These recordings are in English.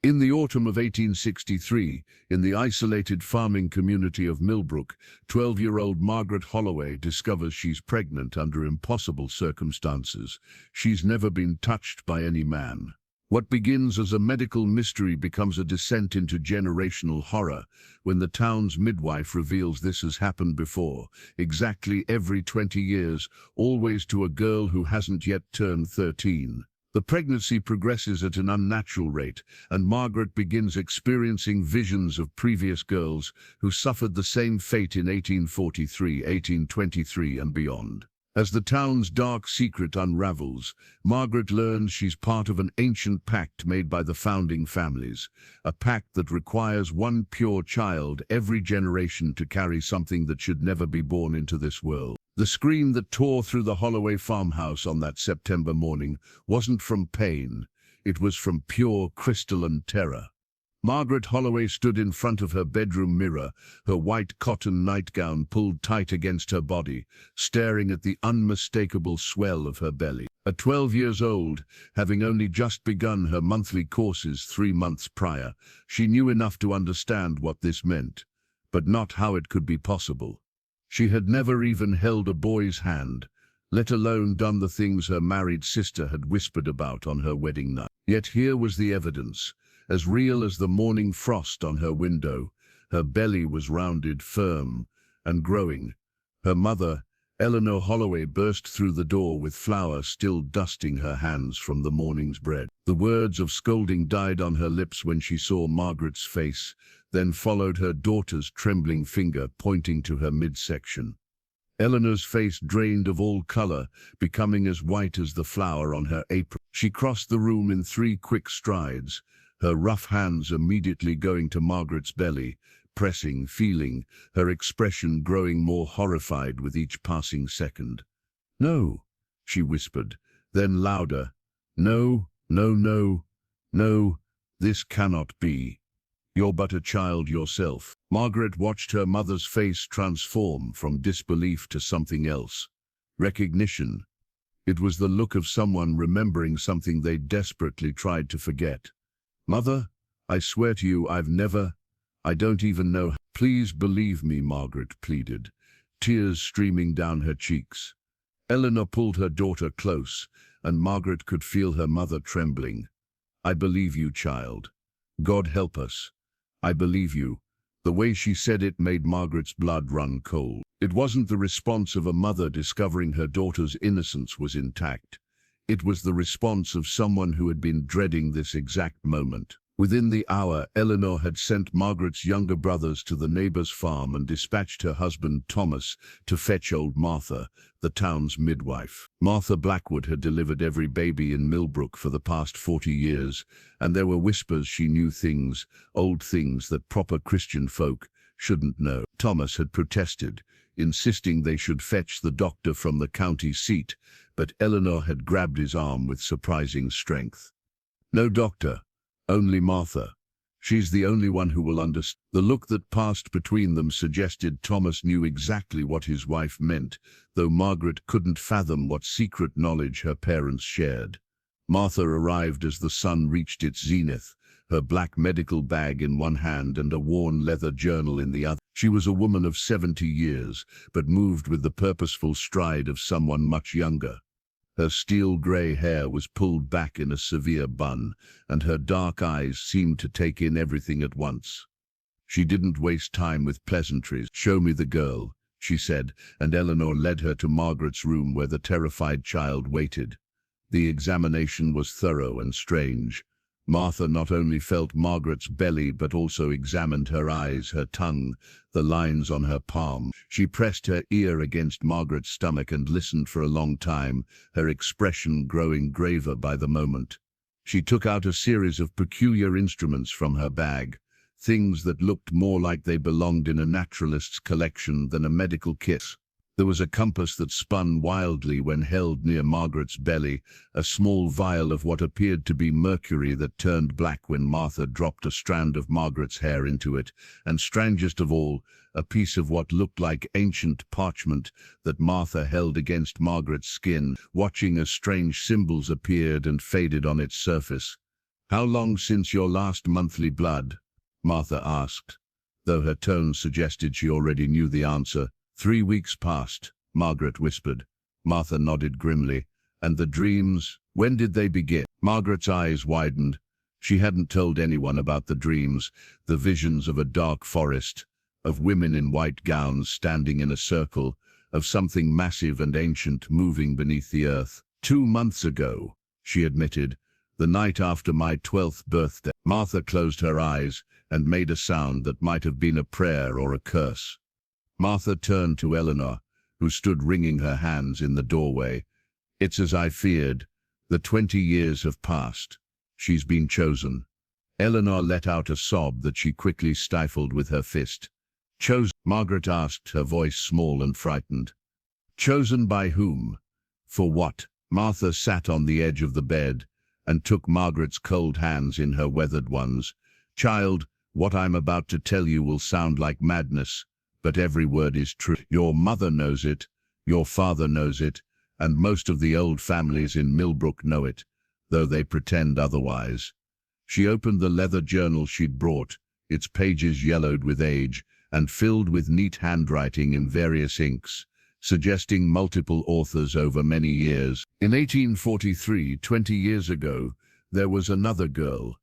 In the autumn of 1863, in the isolated farming community of Millbrook, 12-year-old Margaret Holloway discovers she's pregnant under impossible circumstances. She's never been touched by any man. What begins as a medical mystery becomes a descent into generational horror when the town's midwife reveals this has happened before, exactly every 20 years, always to a girl who hasn't yet turned 13. The pregnancy progresses at an unnatural rate, and Margaret begins experiencing visions of previous girls who suffered the same fate in 1843, 1823 and beyond. As the town's dark secret unravels, Margaret learns she's part of an ancient pact made by the founding families, a pact that requires one pure child every generation to carry something that should never be born into this world. The scream that tore through the Holloway farmhouse on that September morning wasn't from pain, it was from pure crystalline terror. Margaret Holloway stood in front of her bedroom mirror, her white cotton nightgown pulled tight against her body, staring at the unmistakable swell of her belly. At 12 years old, having only just begun her monthly courses 3 months prior, she knew enough to understand what this meant, but not how it could be possible. She had never even held a boy's hand, let alone done the things her married sister had whispered about on her wedding night. Yet here was the evidence, as real as the morning frost on her window. Her belly was rounded, firm, and growing. Her mother, Eleanor Holloway, burst through the door with flour still dusting her hands from the morning's bread. The words of scolding died on her lips when she saw Margaret's face, then followed her daughter's trembling finger pointing to her midsection. Eleanor's face drained of all color, becoming as white as the flour on her apron. She crossed the room in 3 quick strides, her rough hands immediately going to Margaret's belly, pressing, feeling, her expression growing more horrified with each passing second. "No," she whispered, then louder, "No, no, no, no, this cannot be. You're but a child yourself." Margaret watched her mother's face transform from disbelief to something else. Recognition. It was the look of someone remembering something they desperately tried to forget. "Mother, I swear to you I don't even know." "Please believe me," Margaret pleaded, tears streaming down her cheeks. Eleanor pulled her daughter close, and Margaret could feel her mother trembling. "I believe you, child. God help us. I believe you." The way she said it made Margaret's blood run cold. It wasn't the response of a mother discovering her daughter's innocence was intact. It was the response of someone who had been dreading this exact moment. Within the hour, Eleanor had sent Margaret's younger brothers to the neighbor's farm and dispatched her husband, Thomas, to fetch old Martha, the town's midwife. Martha Blackwood had delivered every baby in Millbrook for the past 40 years, and there were whispers she knew things, old things that proper Christian folk shouldn't know. Thomas had protested, insisting they should fetch the doctor from the county seat, but Eleanor had grabbed his arm with surprising strength. "No doctor. Only Martha. She's the only one who will understand." The look that passed between them suggested Thomas knew exactly what his wife meant, though Margaret couldn't fathom what secret knowledge her parents shared. Martha arrived as the sun reached its zenith, her black medical bag in one hand and a worn leather journal in the other. She was a woman of 70 years, but moved with the purposeful stride of someone much younger. Her steel-gray hair was pulled back in a severe bun, and her dark eyes seemed to take in everything at once. She didn't waste time with pleasantries. "Show me the girl," she said, and Eleanor led her to Margaret's room where the terrified child waited. The examination was thorough and strange. Martha not only felt Margaret's belly but also examined her eyes, her tongue, the lines on her palm. She pressed her ear against Margaret's stomach and listened for a long time, her expression growing graver by the moment. She took out a series of peculiar instruments from her bag, things that looked more like they belonged in a naturalist's collection than a medical kit. There was a compass that spun wildly when held near Margaret's belly, a small vial of what appeared to be mercury that turned black when Martha dropped a strand of Margaret's hair into it, and strangest of all, a piece of what looked like ancient parchment that Martha held against Margaret's skin, watching as strange symbols appeared and faded on its surface. How long since your last monthly blood? Martha asked, though her tone suggested she already knew the answer. 3 weeks past, Margaret whispered. Martha nodded grimly. And the dreams, when did they begin? Margaret's eyes widened. She hadn't told anyone about the dreams, the visions of a dark forest, of women in white gowns standing in a circle, of something massive and ancient moving beneath the earth. 2 months ago, she admitted, the night after my 12th birthday. Martha closed her eyes and made a sound that might have been a prayer or a curse. Martha turned to Eleanor, who stood wringing her hands in the doorway. It's as I feared. The 20 years have passed. She's been chosen. Eleanor let out a sob that she quickly stifled with her fist. Chosen? Margaret asked, her voice small and frightened. Chosen by whom? For what? Martha sat on the edge of the bed and took Margaret's cold hands in her weathered ones. Child, what I'm about to tell you will sound like madness, but every word is true. Your mother knows it, your father knows it, and most of the old families in Millbrook know it, though they pretend otherwise. She opened the leather journal she'd brought, its pages yellowed with age and filled with neat handwriting in various inks, suggesting multiple authors over many years. In 1843, 20 years ago, there was another girl,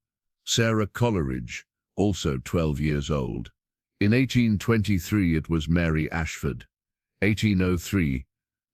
Sarah Coleridge, also 12 years old. In 1823 it was Mary Ashford. 1803,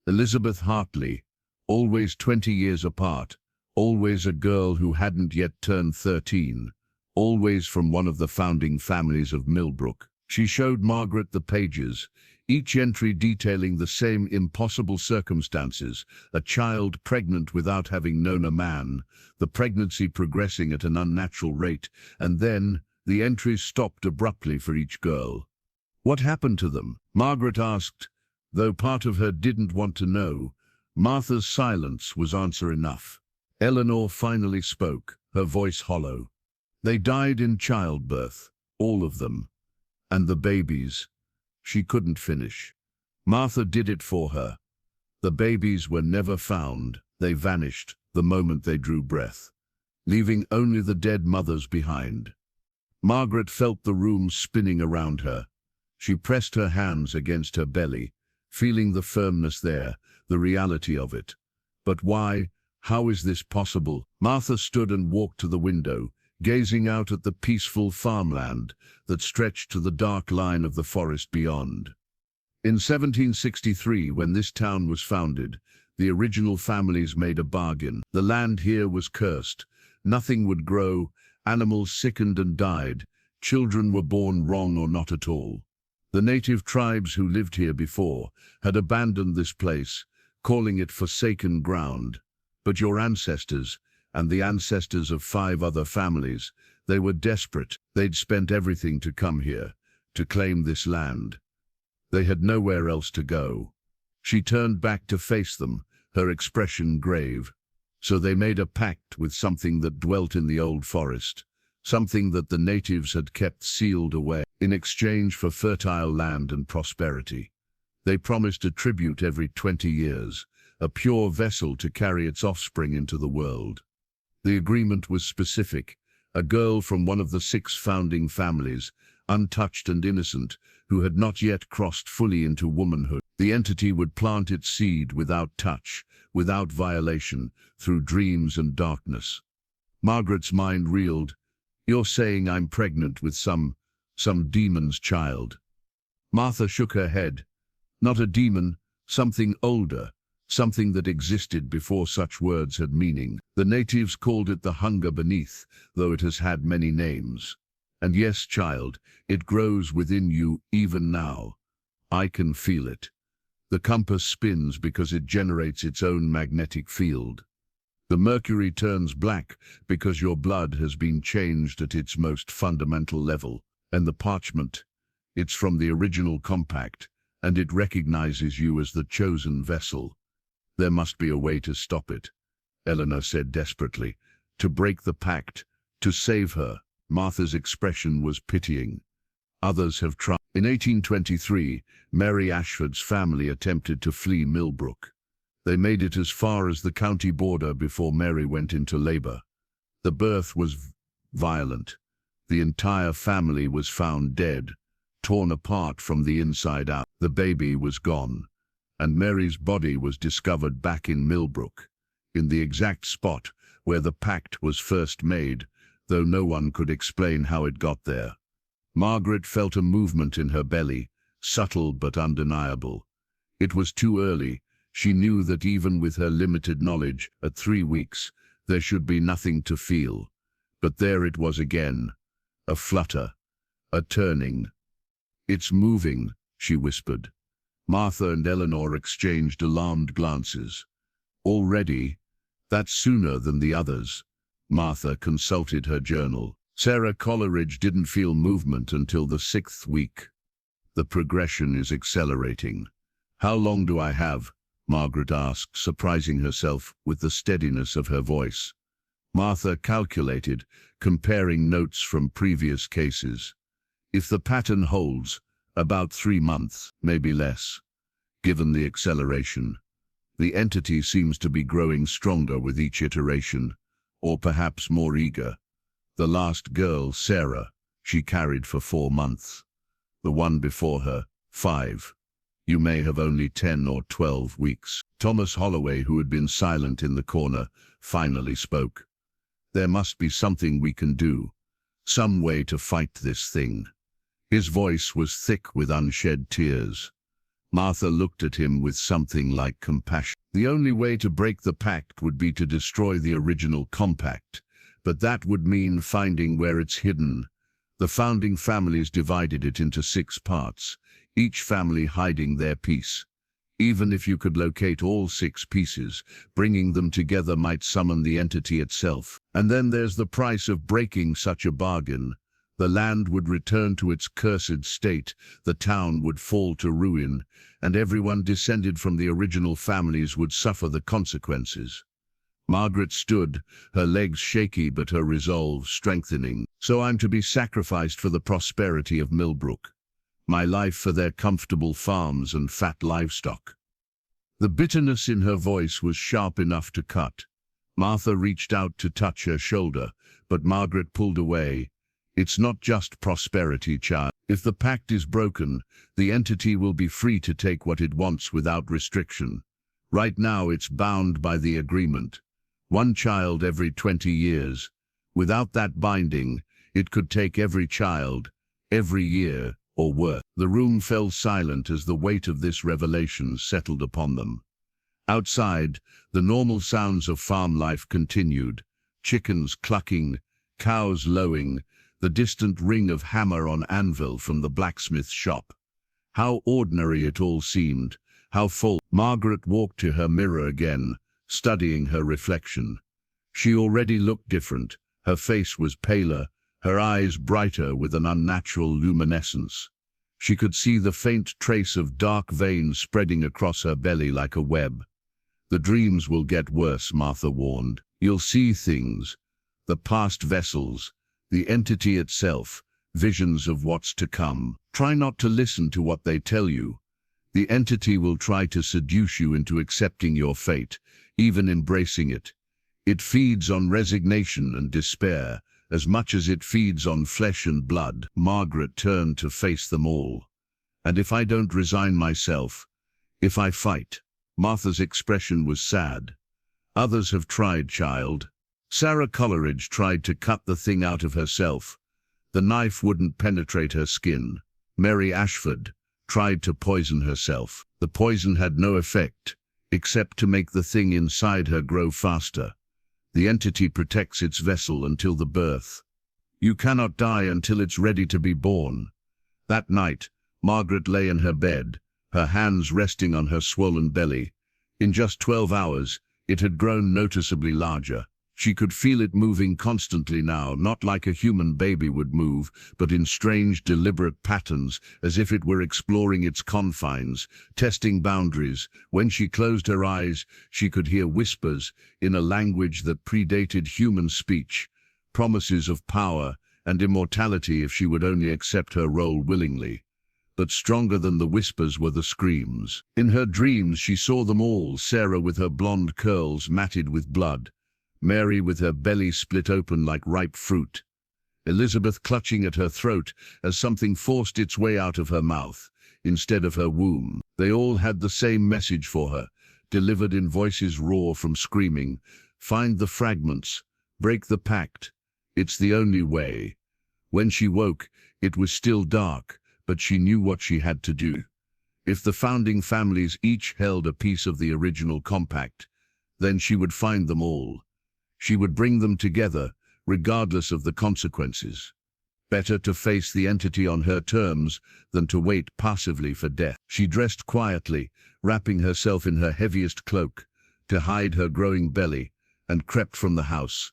Elizabeth Hartley, always 20 years apart, always a girl who hadn't yet turned 13, always from one of the founding families of Millbrook. She showed Margaret the pages, each entry detailing the same impossible circumstances: a child pregnant without having known a man, the pregnancy progressing at an unnatural rate, and then the entries stopped abruptly for each girl. What happened to them? Margaret asked, though part of her didn't want to know. Martha's silence was answer enough. Eleanor finally spoke, her voice hollow. They died in childbirth, all of them. And the babies. She couldn't finish. Martha did it for her. The babies were never found. They vanished the moment they drew breath, leaving only the dead mothers behind. Margaret felt the room spinning around her. She pressed her hands against her belly, feeling the firmness there, the reality of it. But why? How is this possible? Martha stood and walked to the window, gazing out at the peaceful farmland that stretched to the dark line of the forest beyond. In 1763, when this town was founded, the original families made a bargain. The land here was cursed. Nothing would grow, animals sickened and died, children were born wrong or not at all. The native tribes who lived here before had abandoned this place, calling it forsaken ground. But your ancestors, and the ancestors of 5 other families, they were desperate. They'd spent everything to come here, to claim this land. They had nowhere else to go. She turned back to face them, her expression grave. So they made a pact with something that dwelt in the old forest, something that the natives had kept sealed away. In exchange for fertile land and prosperity, they promised a tribute every 20 years, a pure vessel to carry its offspring into the world. The agreement was specific: a girl from one of the 6 founding families, untouched and innocent, who had not yet crossed fully into womanhood. The entity would plant its seed without touch, without violation, through dreams and darkness. Margaret's mind reeled. You're saying I'm pregnant with some demon's child? Martha shook her head. Not a demon, something older, something that existed before such words had meaning. The natives called it the hunger beneath, though it has had many names. And yes, child, it grows within you even now. I can feel it. The compass spins because it generates its own magnetic field. The mercury turns black because your blood has been changed at its most fundamental level. And the parchment, it's from the original compact, and it recognizes you as the chosen vessel. There must be a way to stop it, Eleanor said desperately. To break the pact, to save her. Martha's expression was pitying. Others have tried. In 1823, Mary Ashford's family attempted to flee Millbrook. They made it as far as the county border before Mary went into labor. The birth was violent. The entire family was found dead, torn apart from the inside out. The baby was gone, and Mary's body was discovered back in Millbrook, in the exact spot where the pact was first made, though no one could explain how it got there. Margaret felt a movement in her belly, subtle but undeniable. It was too early. She knew that even with her limited knowledge, at 3 weeks, there should be nothing to feel. But there it was again, a flutter, a turning. "It's moving," she whispered. Martha and Eleanor exchanged alarmed glances. "Already? That's sooner than the others." Martha consulted her journal. Sarah Coleridge didn't feel movement until the 6th week. "The progression is accelerating." "How long do I have?" Margaret asked, surprising herself with the steadiness of her voice. Martha calculated, comparing notes from previous cases. "If the pattern holds, about 3 months, maybe less." Given the acceleration, the entity seems to be growing stronger with each iteration, or perhaps more eager. The last girl, Sarah, she carried for 4 months. The one before her, 5. You may have only 10 or 12 weeks. Thomas Holloway, who had been silent in the corner, finally spoke. "There must be something we can do, some way to fight this thing." His voice was thick with unshed tears. Martha looked at him with something like compassion. "The only way to break the pact would be to destroy the original compact, but that would mean finding where it's hidden." The founding families divided it into 6 parts, each family hiding their piece. Even if you could locate all 6 pieces, bringing them together might summon the entity itself. And then there's the price of breaking such a bargain. The land would return to its cursed state, the town would fall to ruin, and everyone descended from the original families would suffer the consequences. Margaret stood, her legs shaky but her resolve strengthening. "So I'm to be sacrificed for the prosperity of Millbrook. My life for their comfortable farms and fat livestock." The bitterness in her voice was sharp enough to cut. Martha reached out to touch her shoulder, but Margaret pulled away. "It's not just prosperity, child. If the pact is broken, the entity will be free to take what it wants without restriction. Right now it's bound by the agreement. 1 child every 20 years. Without that binding, it could take every child, every year, or worse." The room fell silent as the weight of this revelation settled upon them. Outside, the normal sounds of farm life continued. Chickens clucking, cows lowing, the distant ring of hammer on anvil from the blacksmith's shop. How ordinary it all seemed, how full. Margaret walked to her mirror again, studying her reflection. She already looked different. Her face was paler, her eyes brighter with an unnatural luminescence. She could see the faint trace of dark veins spreading across her belly like a web. "The dreams will get worse," Martha warned. "You'll see things, the past vessels, the entity itself, visions of what's to come. Try not to listen to what they tell you. The entity will try to seduce you into accepting your fate, even embracing it. It feeds on resignation and despair, as much as it feeds on flesh and blood." Margaret turned to face them all. "And if I don't resign myself, if I fight?" Martha's expression was sad. "Others have tried, child." Sarah Coleridge tried to cut the thing out of herself. The knife wouldn't penetrate her skin. Mary Ashford tried to poison herself. The poison had no effect, except to make the thing inside her grow faster. The entity protects its vessel until the birth. You cannot die until it's ready to be born. That night, Margaret lay in her bed, her hands resting on her swollen belly. In just 12 hours, it had grown noticeably larger. She could feel it moving constantly now, not like a human baby would move, but in strange, deliberate patterns, as if it were exploring its confines, testing boundaries. When she closed her eyes, she could hear whispers in a language that predated human speech, promises of power and immortality if she would only accept her role willingly. But stronger than the whispers were the screams. In her dreams, she saw them all, Sarah with her blonde curls matted with blood, Mary with her belly split open like ripe fruit. Elizabeth clutching at her throat as something forced its way out of her mouth, instead of her womb. They all had the same message for her, delivered in voices raw from screaming. Find the fragments. Break the pact. It's the only way. When she woke, it was still dark, but she knew what she had to do. If the founding families each held a piece of the original compact, then she would find them all. She would bring them together, regardless of the consequences. Better to face the entity on her terms than to wait passively for death. She dressed quietly, wrapping herself in her heaviest cloak to hide her growing belly, and crept from the house.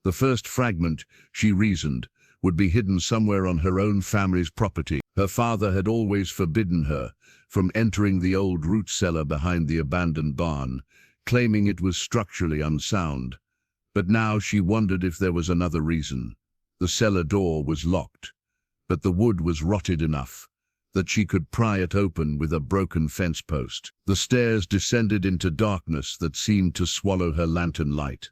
The first fragment, she reasoned, would be hidden somewhere on her own family's property. Her father had always forbidden her from entering the old root cellar behind the abandoned barn, claiming it was structurally unsound. But now she wondered if there was another reason. The cellar door was locked, but the wood was rotted enough that she could pry it open with a broken fence post. The stairs descended into darkness that seemed to swallow her lantern light.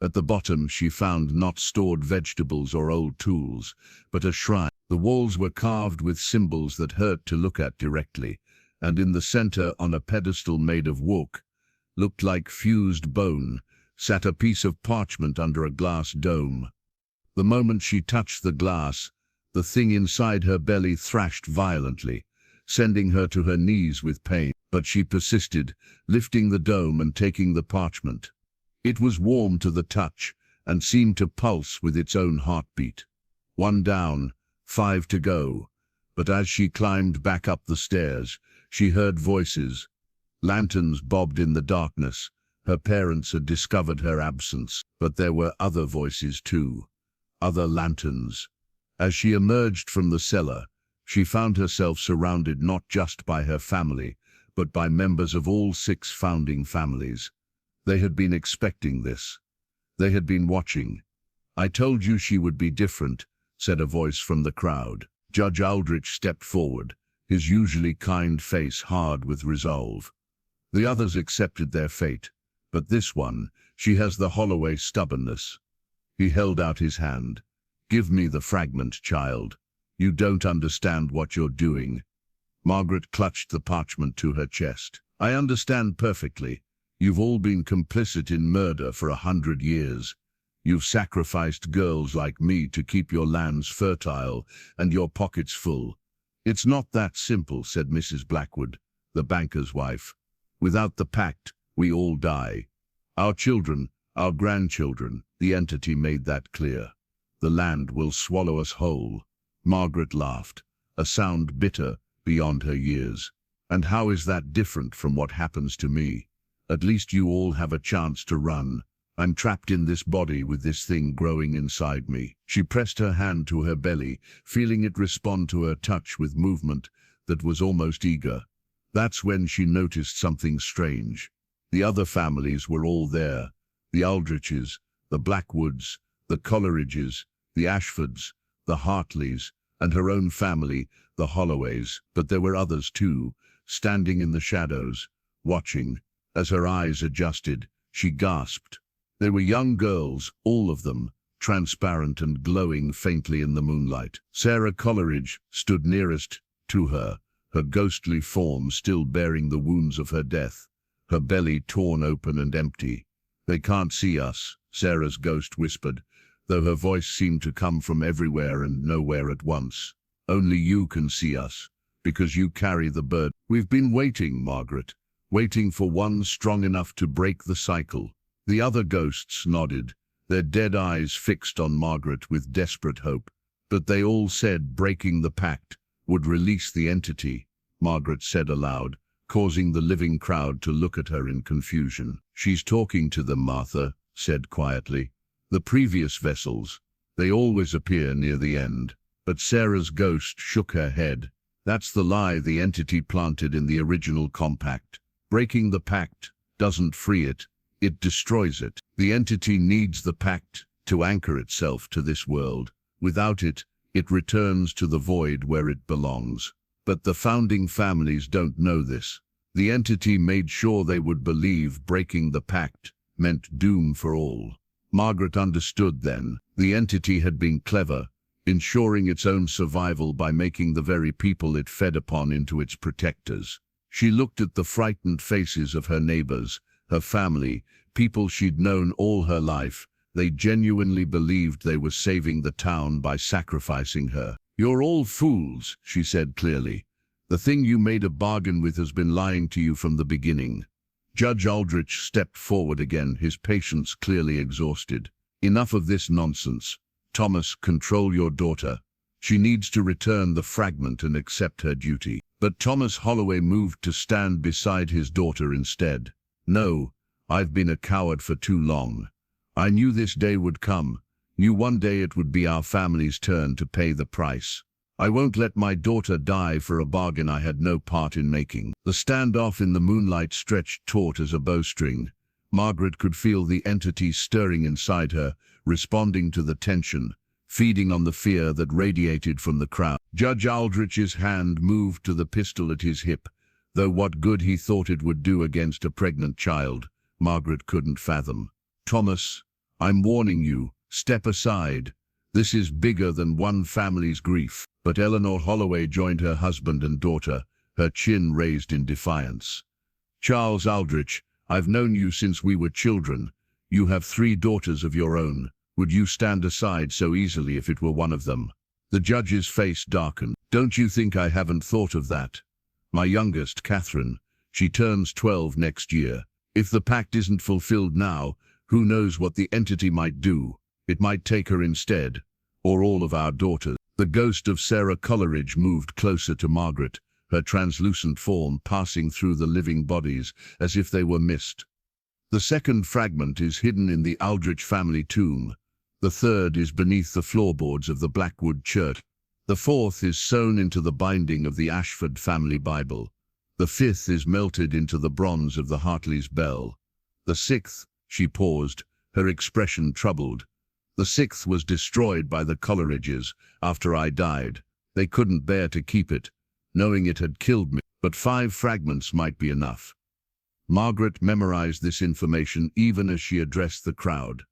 At the bottom she found not stored vegetables or old tools, but a shrine. The walls were carved with symbols that hurt to look at directly, and in the center, on a pedestal made of wook, looked like fused bone, sat a piece of parchment under a glass dome. The moment she touched the glass, the thing inside her belly thrashed violently, sending her to her knees with pain. But she persisted, lifting the dome and taking the parchment. It was warm to the touch and seemed to pulse with its own heartbeat. 1 down, 5 to go. But as she climbed back up the stairs, she heard voices. Lanterns bobbed in the darkness. Her parents had discovered her absence, but there were other voices too. Other lanterns. As she emerged from the cellar, she found herself surrounded not just by her family, but by members of all 6 founding families. They had been expecting this. They had been watching. "I told you she would be different," said a voice from the crowd. Judge Aldrich stepped forward, his usually kind face hard with resolve. The others accepted their fate, but this one, she has the Holloway stubbornness. He held out his hand. "Give me the fragment, child. You don't understand what you're doing." Margaret clutched the parchment to her chest. "I understand perfectly. You've all been complicit in murder for 100 years. You've sacrificed girls like me to keep your lands fertile and your pockets full. It's not that simple," said Mrs. Blackwood, the banker's wife. "Without the pact, we all die. Our children, our grandchildren," the entity made that clear. "The land will swallow us whole." Margaret laughed, a sound bitter beyond her years. "And how is that different from what happens to me? At least you all have a chance to run. I'm trapped in this body with this thing growing inside me." She pressed her hand to her belly, feeling it respond to her touch with movement that was almost eager. That's when she noticed something strange. The other families were all there. The Aldriches, the Blackwoods, the Coleridges, the Ashfords, the Hartleys, and her own family, the Holloways. But there were others too, standing in the shadows, watching. As her eyes adjusted, she gasped. They were young girls, all of them, transparent and glowing faintly in the moonlight. Sarah Coleridge stood nearest to her, her ghostly form still bearing the wounds of her death, her belly torn open and empty. "They can't see us," Sarah's ghost whispered, though her voice seemed to come from everywhere and nowhere at once. "Only you can see us, because you carry the burden. We've been waiting, Margaret, waiting for one strong enough to break the cycle." The other ghosts nodded, their dead eyes fixed on Margaret with desperate hope. "But they all said breaking the pact would release the entity," Margaret said aloud, causing the living crowd to look at her in confusion. "She's talking to them," Martha said quietly. "The previous vessels, they always appear near the end." But Sarah's ghost shook her head. "That's the lie the entity planted in the original compact. Breaking the pact doesn't free it, it destroys it. The entity needs the pact to anchor itself to this world. Without it, it returns to the void where it belongs. But the founding families don't know this. The entity made sure they would believe breaking the pact meant doom for all." Margaret understood then. The entity had been clever, ensuring its own survival by making the very people it fed upon into its protectors. She looked at the frightened faces of her neighbors, her family, people she'd known all her life. They genuinely believed they were saving the town by sacrificing her. "You're all fools," she said clearly. "The thing you made a bargain with has been lying to you from the beginning." Judge Aldrich stepped forward again, his patience clearly exhausted. "Enough of this nonsense. Thomas, control your daughter. She needs to return the fragment and accept her duty." But Thomas Holloway moved to stand beside his daughter instead. "No, I've been a coward for too long. I knew this day would come, knew one day it would be our family's turn to pay the price. I won't let my daughter die for a bargain I had no part in making." The standoff in the moonlight stretched taut as a bowstring. Margaret could feel the entity stirring inside her, responding to the tension, feeding on the fear that radiated from the crowd. Judge Aldrich's hand moved to the pistol at his hip, though what good he thought it would do against a pregnant child, Margaret couldn't fathom. "Thomas, I'm warning you, step aside. This is bigger than one family's grief." But Eleanor Holloway joined her husband and daughter, her chin raised in defiance. "Charles Aldrich, I've known you since we were children. You have 3 daughters of your own. Would you stand aside so easily if it were one of them?" The judge's face darkened. "Don't you think I haven't thought of that? My youngest, Catherine, she turns 12 next year. If the pact isn't fulfilled now, who knows what the entity might do? It might take her instead, or all of our daughters." The ghost of Sarah Coleridge moved closer to Margaret, her translucent form passing through the living bodies as if they were mist. "The second fragment is hidden in the Aldrich family tomb. The third is beneath the floorboards of the Blackwood Church. The fourth is sewn into the binding of the Ashford family Bible. The fifth is melted into the bronze of the Hartley's bell. The sixth," she paused, her expression troubled. "The sixth was destroyed by the Coleridges after I died. They couldn't bear to keep it, knowing it had killed me. But 5 fragments might be enough." Margaret memorized this information even as she addressed the crowd.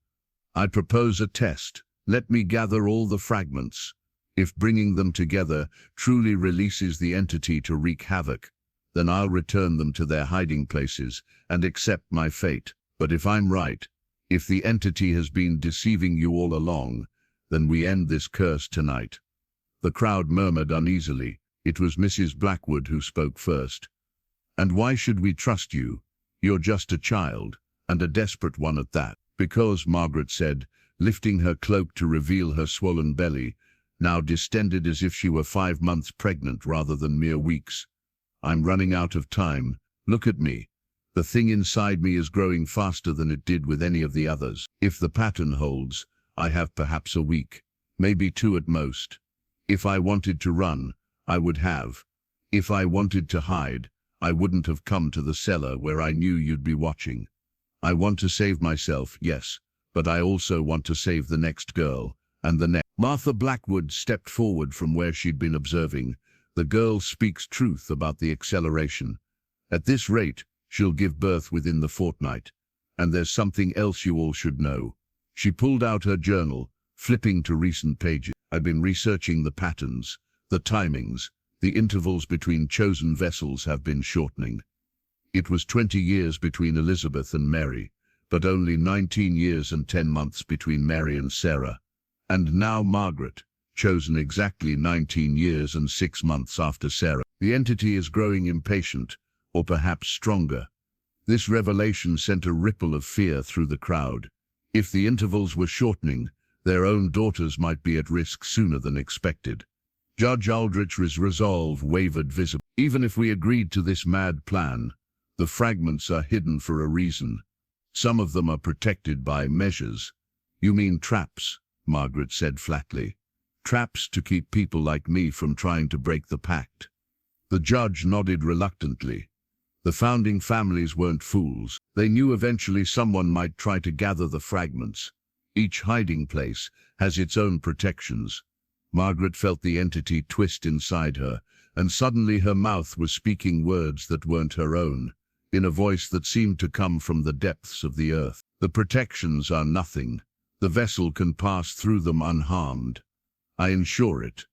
"I propose a test. Let me gather all the fragments. If bringing them together truly releases the entity to wreak havoc, then I'll return them to their hiding places and accept my fate. But if I'm right, if the entity has been deceiving you all along, then we end this curse tonight." The crowd murmured uneasily. It was Mrs. Blackwood who spoke first. "And why should we trust you? You're just a child, and a desperate one at that." "Because," Margaret said, lifting her cloak to reveal her swollen belly, now distended as if she were 5 months pregnant rather than mere weeks. "I'm running out of time. Look at me. The thing inside me is growing faster than it did with any of the others. If the pattern holds, I have perhaps a week, maybe 2 at most. If I wanted to run, I would have. If I wanted to hide, I wouldn't have come to the cellar where I knew you'd be watching. I want to save myself, yes, but I also want to save the next girl, and the next." Martha Blackwood stepped forward from where she'd been observing. "The girl speaks truth about the acceleration. At this rate, she'll give birth within the fortnight. And there's something else you all should know." She pulled out her journal, flipping to recent pages. "I've been researching the patterns, the timings, the intervals between chosen vessels have been shortening. It was 20 years between Elizabeth and Mary, but only 19 years and 10 months between Mary and Sarah. And now Margaret, chosen exactly 19 years and 6 months after Sarah. The entity is growing impatient, or perhaps stronger." This revelation sent a ripple of fear through the crowd. If the intervals were shortening, their own daughters might be at risk sooner than expected. Judge Aldrich's resolve wavered visibly. "Even if we agreed to this mad plan, the fragments are hidden for a reason. Some of them are protected by measures." "You mean traps," Margaret said flatly. "Traps to keep people like me from trying to break the pact." The judge nodded reluctantly. The founding families weren't fools. They knew eventually someone might try to gather the fragments. Each hiding place has its own protections. Margaret felt the entity twist inside her, and suddenly her mouth was speaking words that weren't her own, in a voice that seemed to come from the depths of the earth. "The protections are nothing. The vessel can pass through them unharmed. I ensure it."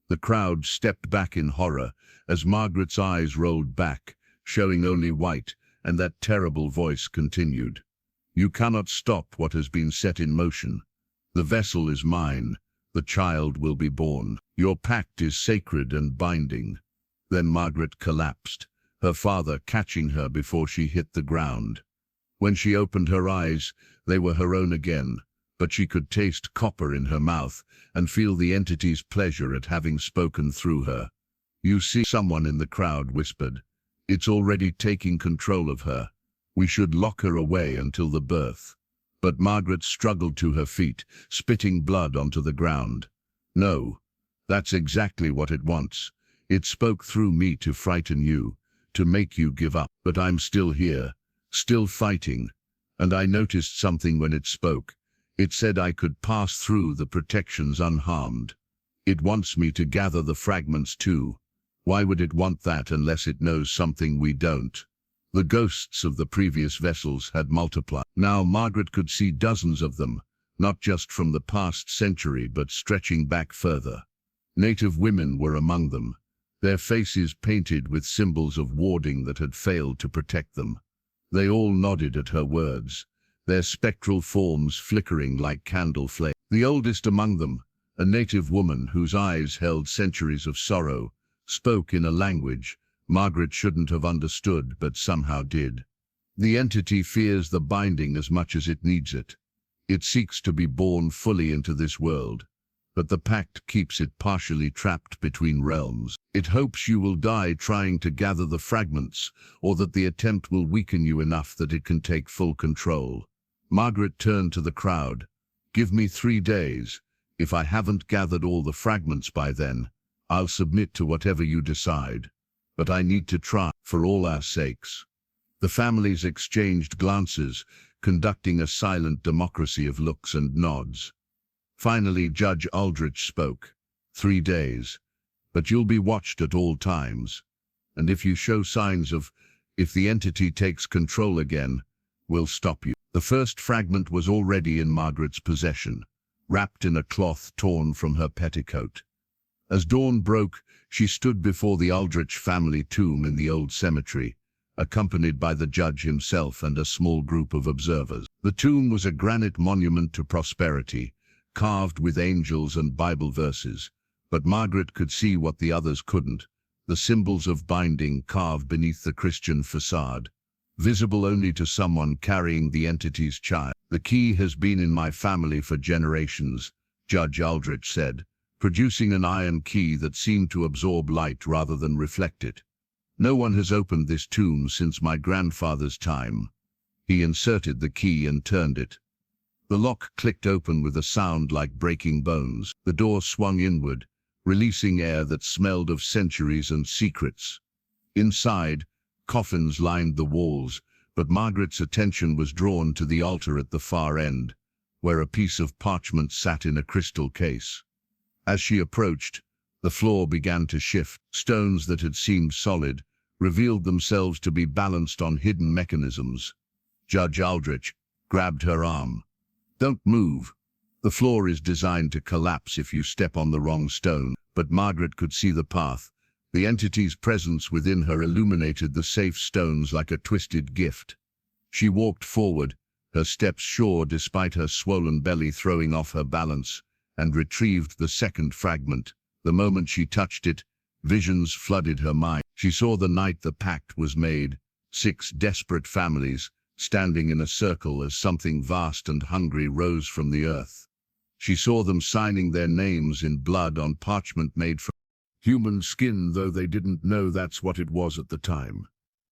The crowd stepped back in horror as Margaret's eyes rolled back, showing only white, and that terrible voice continued. "You cannot stop what has been set in motion. The vessel is mine. The child will be born. Your pact is sacred and binding." Then Margaret collapsed, her father catching her before she hit the ground. When she opened her eyes, they were her own again, but she could taste copper in her mouth and feel the entity's pleasure at having spoken through her. "You see," someone in the crowd whispered. "It's already taking control of her. We should lock her away until the birth." But Margaret struggled to her feet, spitting blood onto the ground. "No, that's exactly what it wants. It spoke through me to frighten you, to make you give up. But I'm still here, still fighting. And I noticed something when it spoke. It said I could pass through the protections unharmed. It wants me to gather the fragments too. Why would it want that unless it knows something we don't?" The ghosts of the previous vessels had multiplied. Now Margaret could see dozens of them, not just from the past century but stretching back further. Native women were among them, their faces painted with symbols of warding that had failed to protect them. They all nodded at her words, their spectral forms flickering like candle flames. The oldest among them, a native woman whose eyes held centuries of sorrow, spoke in a language Margaret shouldn't have understood but somehow did. "The entity fears the binding as much as it needs it. It seeks to be born fully into this world, but the pact keeps it partially trapped between realms. It hopes you will die trying to gather the fragments, or that the attempt will weaken you enough that it can take full control." Margaret turned to the crowd. "Give me 3 days. If I haven't gathered all the fragments by then, I'll submit to whatever you decide. But I need to try, for all our sakes." The families exchanged glances, conducting a silent democracy of looks and nods. Finally, Judge Aldrich spoke. 3 days. But you'll be watched at all times. And if you show signs if the entity takes control again, we'll stop you." The first fragment was already in Margaret's possession, wrapped in a cloth torn from her petticoat. As dawn broke, she stood before the Aldrich family tomb in the old cemetery, accompanied by the judge himself and a small group of observers. The tomb was a granite monument to prosperity, carved with angels and Bible verses, but Margaret could see what the others couldn't: the symbols of binding carved beneath the Christian facade, visible only to someone carrying the entity's child. "The key has been in my family for generations," Judge Aldrich said, producing an iron key that seemed to absorb light rather than reflect it. "No one has opened this tomb since my grandfather's time." He inserted the key and turned it. The lock clicked open with a sound like breaking bones. The door swung inward, releasing air that smelled of centuries and secrets. Inside, coffins lined the walls, but Margaret's attention was drawn to the altar at the far end, where a piece of parchment sat in a crystal case. As she approached, the floor began to shift. Stones that had seemed solid revealed themselves to be balanced on hidden mechanisms. Judge Aldrich grabbed her arm. "Don't move. The floor is designed to collapse if you step on the wrong stone." But Margaret could see the path. The entity's presence within her illuminated the safe stones like a twisted gift. She walked forward, her steps sure despite her swollen belly throwing off her balance, and retrieved the second fragment. The moment she touched it, visions flooded her mind. She saw the night the pact was made, 6 desperate families, standing in a circle as something vast and hungry rose from the earth. She saw them signing their names in blood on parchment made from human skin, though they didn't know that's what it was at the time.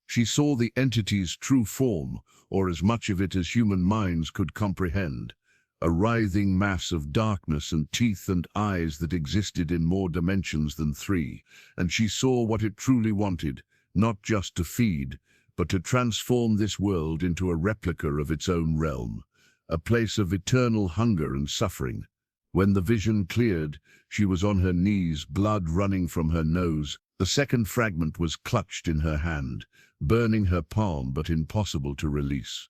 She saw the entity's true form, or as much of it as human minds could comprehend. A writhing mass of darkness and teeth and eyes that existed in more dimensions than 3, and she saw what it truly wanted, not just to feed, but to transform this world into a replica of its own realm, a place of eternal hunger and suffering. When the vision cleared, she was on her knees, blood running from her nose. The second fragment was clutched in her hand, burning her palm but impossible to release.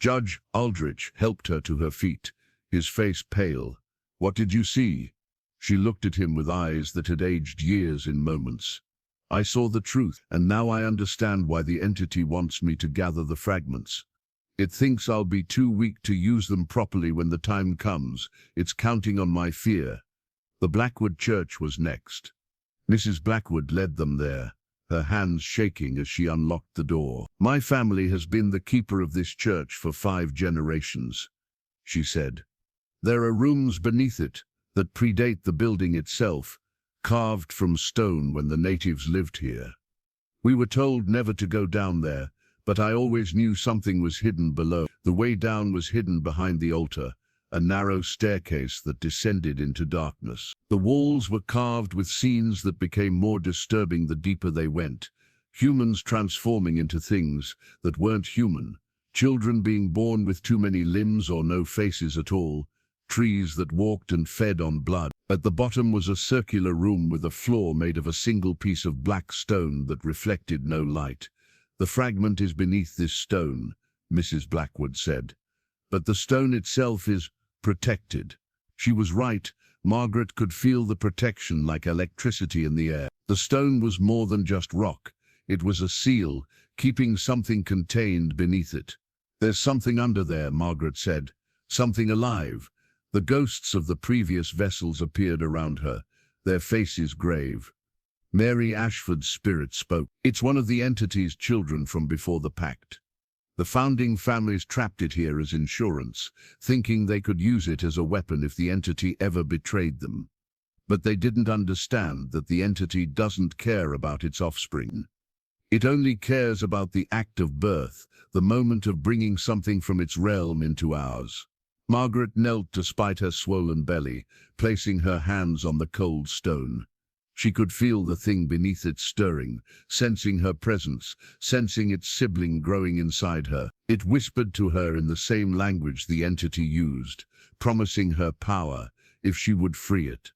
Judge Aldrich helped her to her feet, his face pale. "What did you see?" She looked at him with eyes that had aged years in moments. "I saw the truth, and now I understand why the entity wants me to gather the fragments. It thinks I'll be too weak to use them properly when the time comes. It's counting on my fear." The Blackwood Church was next. Mrs. Blackwood led them there, her hands shaking as she unlocked the door. "My family has been the keeper of this church for 5 generations, she said. "There are rooms beneath it that predate the building itself, carved from stone when the natives lived here. We were told never to go down there, but I always knew something was hidden below. The way down was hidden behind the altar, a narrow staircase that descended into darkness. The walls were carved with scenes that became more disturbing the deeper they went. Humans transforming into things that weren't human, children being born with too many limbs or no faces at all, trees that walked and fed on blood. At the bottom was a circular room with a floor made of a single piece of black stone that reflected no light. "The fragment is beneath this stone," Mrs. Blackwood said. "But the stone itself is protected." She was right. Margaret could feel the protection like electricity in the air. The stone was more than just rock. It was a seal, keeping something contained beneath it. "There's something under there," Margaret said. "Something alive." The ghosts of the previous vessels appeared around her, their faces grave. Mary Ashford's spirit spoke. "It's one of the entity's children from before the pact. The founding families trapped it here as insurance, thinking they could use it as a weapon if the entity ever betrayed them. But they didn't understand that the entity doesn't care about its offspring. It only cares about the act of birth, the moment of bringing something from its realm into ours." Margaret knelt despite her swollen belly, placing her hands on the cold stone. She could feel the thing beneath it stirring, sensing her presence, sensing its sibling growing inside her. It whispered to her in the same language the entity used, promising her power if she would free it.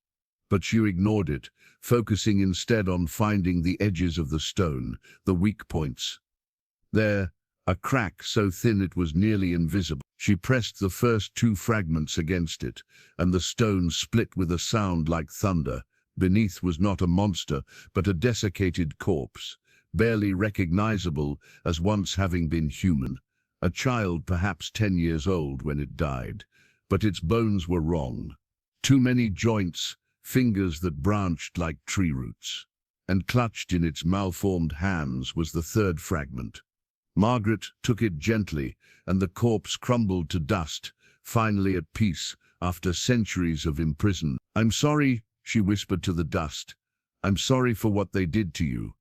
But she ignored it, focusing instead on finding the edges of the stone, the weak points. There, a crack so thin it was nearly invisible. She pressed the first 2 fragments against it, and the stone split with a sound like thunder. Beneath was not a monster, but a desiccated corpse, barely recognizable as once having been human. A child perhaps 10 years old when it died, but its bones were wrong. Too many joints, fingers that branched like tree roots. And clutched in its malformed hands was the 3rd fragment. Margaret took it gently, and the corpse crumbled to dust, finally at peace after centuries of imprisonment. "I'm sorry," she whispered to the dust. "I'm sorry for what they did to you."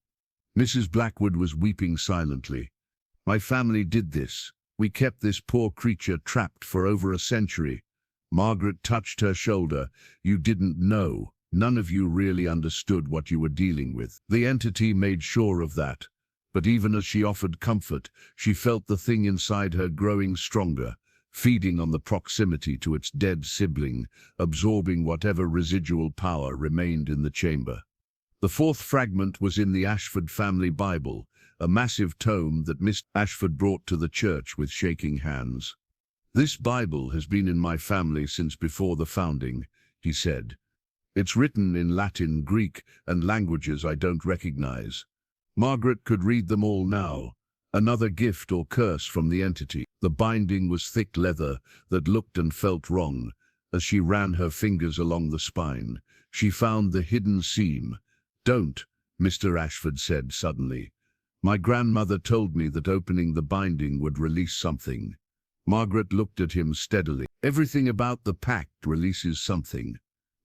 Mrs. Blackwood was weeping silently. "My family did this. We kept this poor creature trapped for over a century." Margaret touched her shoulder. "You didn't know. None of you really understood what you were dealing with." The entity made sure of that. But even as she offered comfort, she felt the thing inside her growing stronger, feeding on the proximity to its dead sibling, absorbing whatever residual power remained in the chamber. The 4th fragment was in the Ashford family Bible, a massive tome that Miss Ashford brought to the church with shaking hands. "This Bible has been in my family since before the founding," he said. "It's written in Latin, Greek, and languages I don't recognize." Margaret could read them all now, another gift or curse from the entity. The binding was thick leather that looked and felt wrong. As she ran her fingers along the spine, she found the hidden seam. "Don't," Mr. Ashford said suddenly. "My grandmother told me that opening the binding would release something." Margaret looked at him steadily. "Everything about the pact releases something.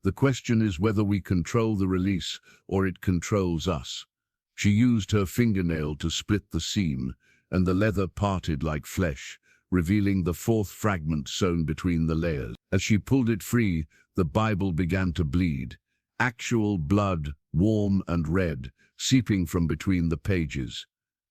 The question is whether we control the release or it controls us." She used her fingernail to split the seam, and the leather parted like flesh, revealing the 4th fragment sewn between the layers. As she pulled it free, the Bible began to bleed. Actual blood, warm and red, seeping from between the pages.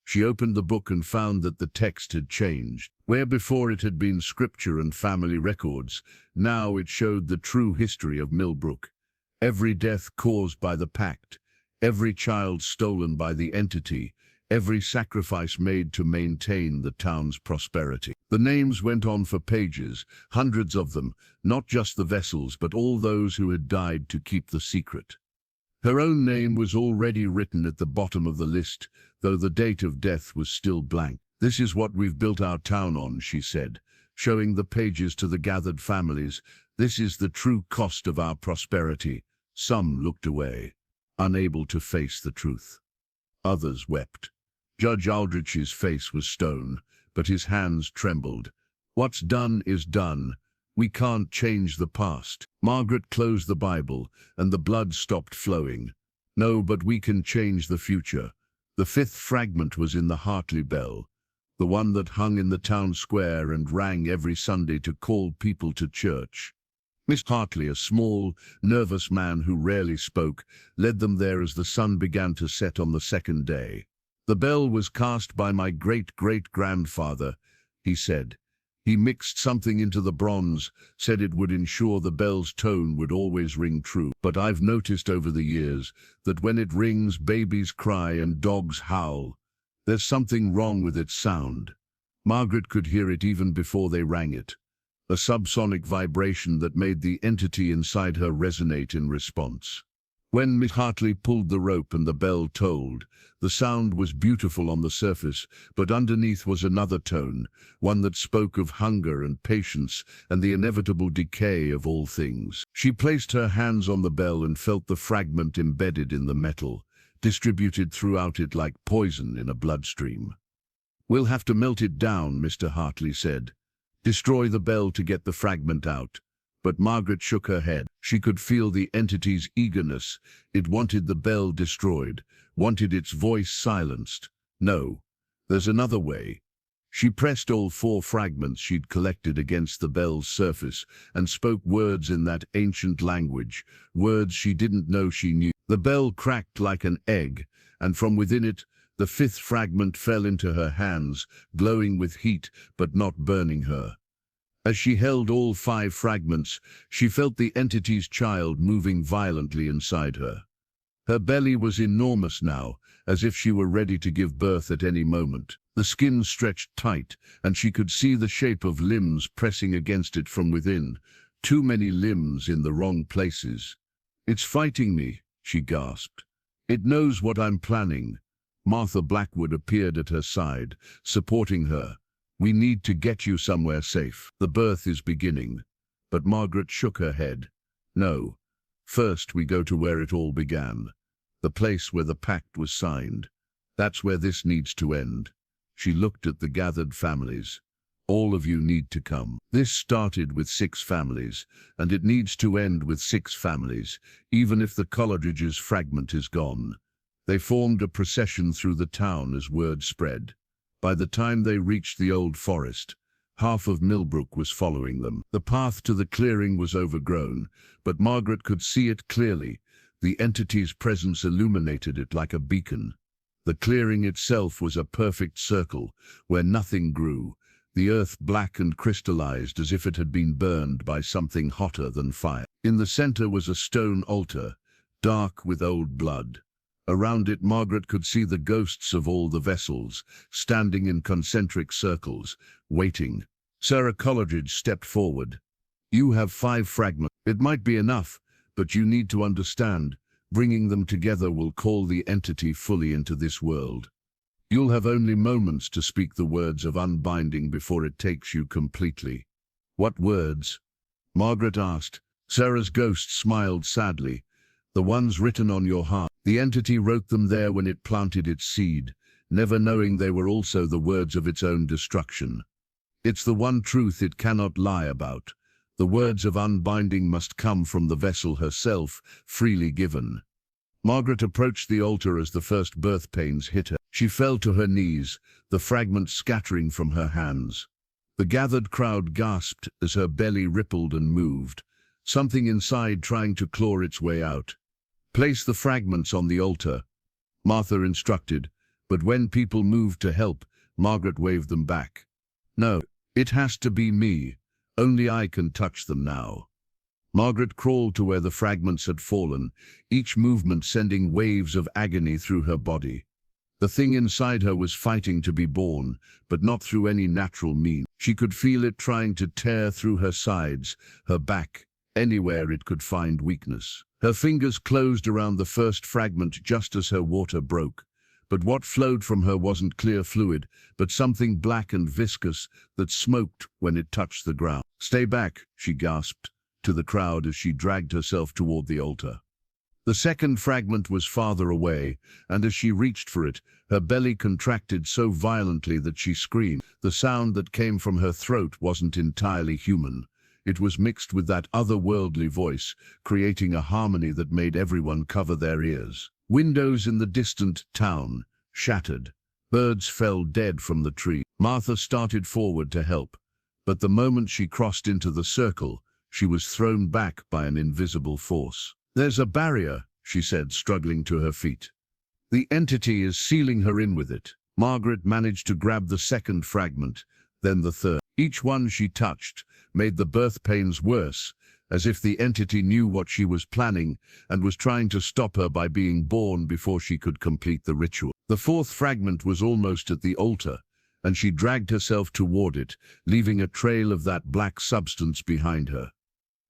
She opened the book and found that the text had changed. Where before it had been scripture and family records, now it showed the true history of Millbrook. Every death caused by the pact, every child stolen by the entity, every sacrifice made to maintain the town's prosperity. The names went on for pages, hundreds of them, not just the vessels but all those who had died to keep the secret. Her own name was already written at the bottom of the list, though the date of death was still blank. "This is what we've built our town on," she said, showing the pages to the gathered families. "This is the true cost of our prosperity." Some looked away, unable to face the truth. Others wept. Judge Aldrich's face was stone, but his hands trembled. "What's done is done. We can't change the past." Margaret closed the Bible, and the blood stopped flowing. "No, but we can change the future." The fifth fragment was in the Hartley bell, the one that hung in the town square and rang every Sunday to call people to church. Miss Hartley, a small, nervous man who rarely spoke, led them there as the sun began to set on the second day. "The bell was cast by my great-great-grandfather," he said. "He mixed something into the bronze, said it would ensure the bell's tone would always ring true. But I've noticed over the years that when it rings, babies cry and dogs howl. There's something wrong with its sound." Margaret could hear it even before they rang it, a subsonic vibration that made the entity inside her resonate in response. When Miss Hartley pulled the rope and the bell tolled, the sound was beautiful on the surface, but underneath was another tone, one that spoke of hunger and patience and the inevitable decay of all things. She placed her hands on the bell and felt the fragment embedded in the metal, distributed throughout it like poison in a bloodstream. "We'll have to melt it down," Mr. Hartley said. "Destroy the bell to get the fragment out." But Margaret shook her head. She could feel the entity's eagerness. It wanted the bell destroyed, wanted its voice silenced. "No, there's another way." She pressed all 4 fragments she'd collected against the bell's surface and spoke words in that ancient language, words she didn't know she knew. The bell cracked like an egg, and from within it, the 5th fragment fell into her hands, glowing with heat but not burning her. As she held all 5 fragments, she felt the entity's child moving violently inside her. Her belly was enormous now, as if she were ready to give birth at any moment. The skin stretched tight, and she could see the shape of limbs pressing against it from within. Too many limbs in the wrong places. "It's fighting me," she gasped. "It knows what I'm planning." Martha Blackwood appeared at her side, supporting her. "We need to get you somewhere safe. The birth is beginning." But Margaret shook her head. "No. First we go to where it all began. The place where the pact was signed. That's where this needs to end." She looked at the gathered families. "All of you need to come. This started with 6 families, and it needs to end with 6 families, even if the Coleridge's fragment is gone." They formed a procession through the town as word spread. By the time they reached the old forest, half of Millbrook was following them. The path to the clearing was overgrown, but Margaret could see it clearly. The entity's presence illuminated it like a beacon. The clearing itself was a perfect circle, where nothing grew, the earth black and crystallized as if it had been burned by something hotter than fire. In the center was a stone altar, dark with old blood. Around it, Margaret could see the ghosts of all the vessels, standing in concentric circles, waiting. Sarah Coleridge stepped forward. "You have 5 fragments. It might be enough, but you need to understand, bringing them together will call the entity fully into this world. You'll have only moments to speak the words of unbinding before it takes you completely." "What words?" Margaret asked. Sarah's ghost smiled sadly. "The ones written on your heart. The entity wrote them there when it planted its seed, never knowing they were also the words of its own destruction. It's the one truth it cannot lie about. The words of unbinding must come from the vessel herself, freely given." Margaret approached the altar as the first birth pains hit her. She fell to her knees, the fragments scattering from her hands. The gathered crowd gasped as her belly rippled and moved, something inside trying to claw its way out. "Place the fragments on the altar," Martha instructed, but when people moved to help, Margaret waved them back. "No, it has to be me. Only I can touch them now." Margaret crawled to where the fragments had fallen, each movement sending waves of agony through her body. The thing inside her was fighting to be born, but not through any natural means. She could feel it trying to tear through her sides, her back, anywhere it could find weakness. Her fingers closed around the first fragment just as her water broke. But what flowed from her wasn't clear fluid, but something black and viscous that smoked when it touched the ground. "Stay back," she gasped to the crowd as she dragged herself toward the altar. The second fragment was farther away, and as she reached for it, her belly contracted so violently that she screamed. The sound that came from her throat wasn't entirely human. It was mixed with that otherworldly voice, creating a harmony that made everyone cover their ears. Windows in the distant town shattered. Birds fell dead from the tree. Martha started forward to help, but the moment she crossed into the circle, she was thrown back by an invisible force. "There's a barrier," she said, struggling to her feet. "The entity is sealing her in with it." Margaret managed to grab the second fragment, then the third. Each one she touched made the birth pains worse, as if the entity knew what she was planning and was trying to stop her by being born before she could complete the ritual. The fourth fragment was almost at the altar, and she dragged herself toward it, leaving a trail of that black substance behind her.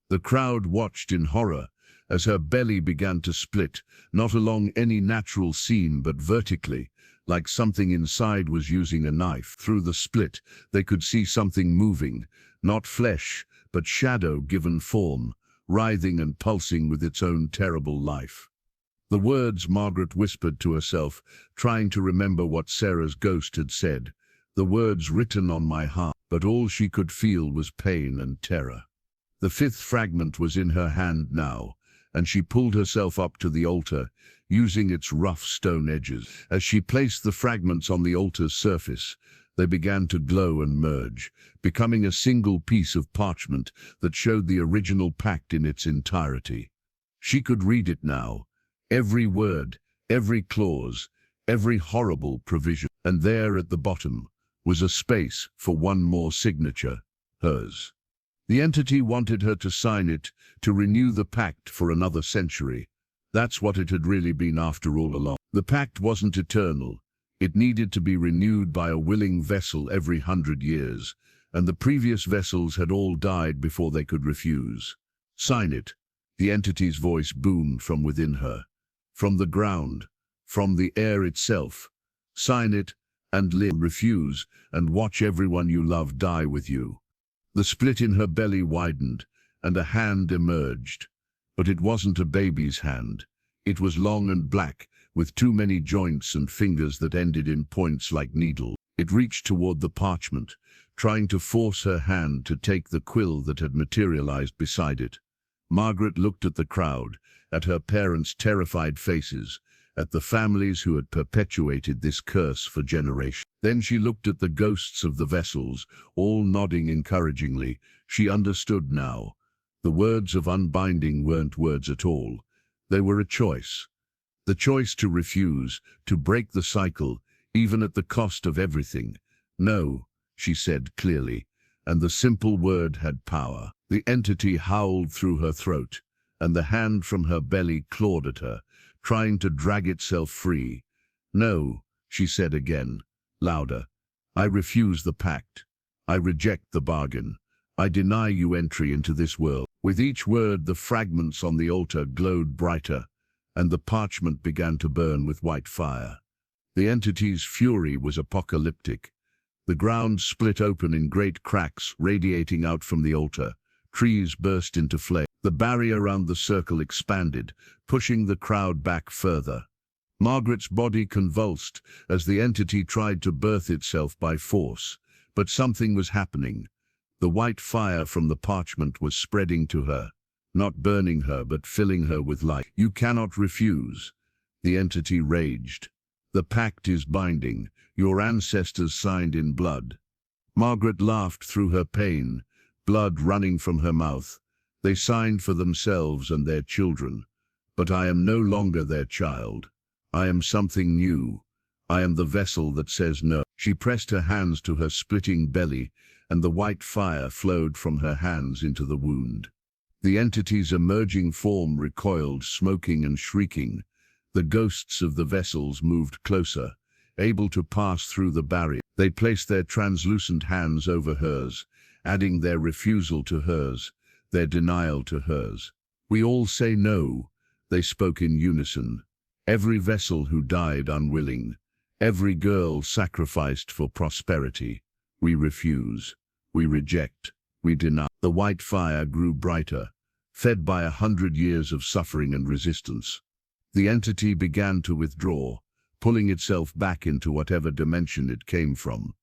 The crowd watched in horror as her belly began to split, not along any natural seam but vertically, like something inside was using a knife. Through the split, they could see something moving, not flesh, but shadow given form, writhing and pulsing with its own terrible life. The words Margaret whispered to herself, trying to remember what Sarah's ghost had said, the words written on my heart, but all she could feel was pain and terror. The fifth fragment was in her hand now, and she pulled herself up to the altar, using its rough stone edges. As she placed the fragments on the altar's surface, they began to glow and merge, becoming a single piece of parchment that showed the original pact in its entirety. She could read it now, every word, every clause, every horrible provision. And there at the bottom was a space for one more signature, hers. The entity wanted her to sign it, to renew the pact for another century. That's what it had really been after all along. The pact wasn't eternal. It needed to be renewed by a willing vessel every 100 years, and the previous vessels had all died before they could refuse. "Sign it," the entity's voice boomed from within her, from the ground, from the air itself. "Sign it and live. Refuse, and watch everyone you love die with you." The split in her belly widened, and a hand emerged. But it wasn't a baby's hand. It was long and black, with too many joints and fingers that ended in points like needles. It reached toward the parchment, trying to force her hand to take the quill that had materialized beside it. Margaret looked at the crowd, at her parents' terrified faces, at the families who had perpetuated this curse for generations. Then she looked at the ghosts of the vessels, all nodding encouragingly. She understood now. The words of unbinding weren't words at all. They were a choice. The choice to refuse, to break the cycle, even at the cost of everything. "No," she said clearly, and the simple word had power. The entity howled through her throat, and the hand from her belly clawed at her, trying to drag itself free. "No," she said again, louder. "I refuse the pact. I reject the bargain. I deny you entry into this world." With each word, the fragments on the altar glowed brighter, and the parchment began to burn with white fire. The entity's fury was apocalyptic. The ground split open in great cracks, radiating out from the altar. Trees burst into flame. The barrier around the circle expanded, pushing the crowd back further. Margaret's body convulsed as the entity tried to birth itself by force, but something was happening. The white fire from the parchment was spreading to her, not burning her but filling her with light. "You cannot refuse," the entity raged. "The pact is binding. Your ancestors signed in blood." Margaret laughed through her pain, blood running from her mouth. "They signed for themselves and their children, but I am no longer their child. I am something new. I am the vessel that says no." She pressed her hands to her splitting belly, and the white fire flowed from her hands into the wound. The entity's emerging form recoiled, smoking and shrieking. The ghosts of the vessels moved closer, able to pass through the barrier. They placed their translucent hands over hers, adding their refusal to hers, their denial to hers. "We all say no," they spoke in unison. "Every vessel who died unwilling, every girl sacrificed for prosperity. We refuse, we reject, we deny." The white fire grew brighter, fed by 100 years of suffering and resistance. The entity began to withdraw, pulling itself back into whatever dimension it came from.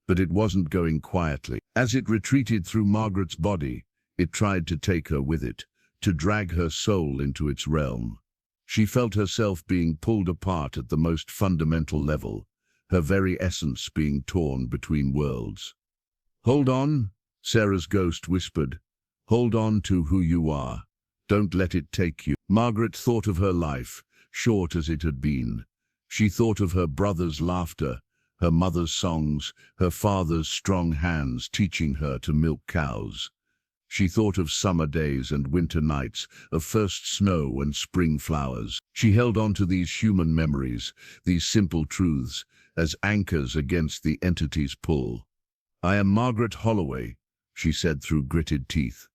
But it wasn't going quietly. As it retreated through Margaret's body, it tried to take her with it, to drag her soul into its realm. She felt herself being pulled apart at the most fundamental level, her very essence being torn between worlds. "Hold on," Sarah's ghost whispered. "Hold on to who you are. Don't let it take you." Margaret thought of her life, short as it had been. She thought of her brother's laughter, her mother's songs, her father's strong hands teaching her to milk cows. She thought of summer days and winter nights, of first snow and spring flowers. She held on to these human memories, these simple truths, as anchors against the entity's pull. "I am Margaret Holloway," she said through gritted teeth.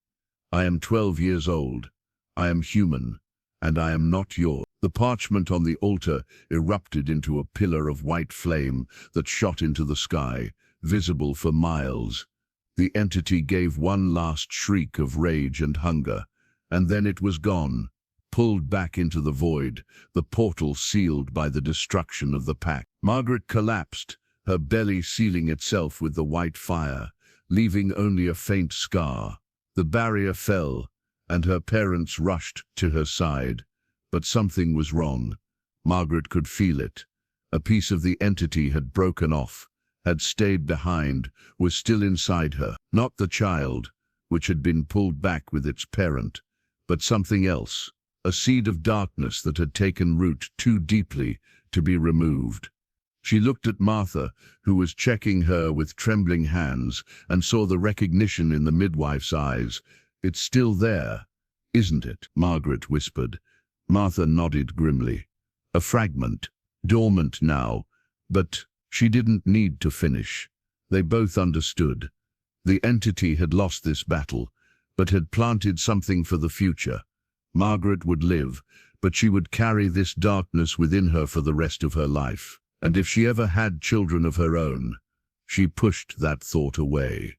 "I am 12 years old. I am human, and I am not yours." The parchment on the altar erupted into a pillar of white flame that shot into the sky, visible for miles. The entity gave one last shriek of rage and hunger, and then it was gone, pulled back into the void, the portal sealed by the destruction of the pact. Margaret collapsed, her belly sealing itself with the white fire, leaving only a faint scar. The barrier fell, and her parents rushed to her side. But something was wrong. Margaret could feel it. A piece of the entity had broken off, had stayed behind, was still inside her. Not the child, which had been pulled back with its parent, but something else, a seed of darkness that had taken root too deeply to be removed. She looked at Martha, who was checking her with trembling hands, and saw the recognition in the midwife's eyes. "It's still there, isn't it?" Margaret whispered. Martha nodded grimly. A fragment, dormant now, but she didn't need to finish. They both understood. The entity had lost this battle, but had planted something for the future. Margaret would live, but she would carry this darkness within her for the rest of her life. And if she ever had children of her own, she pushed that thought away.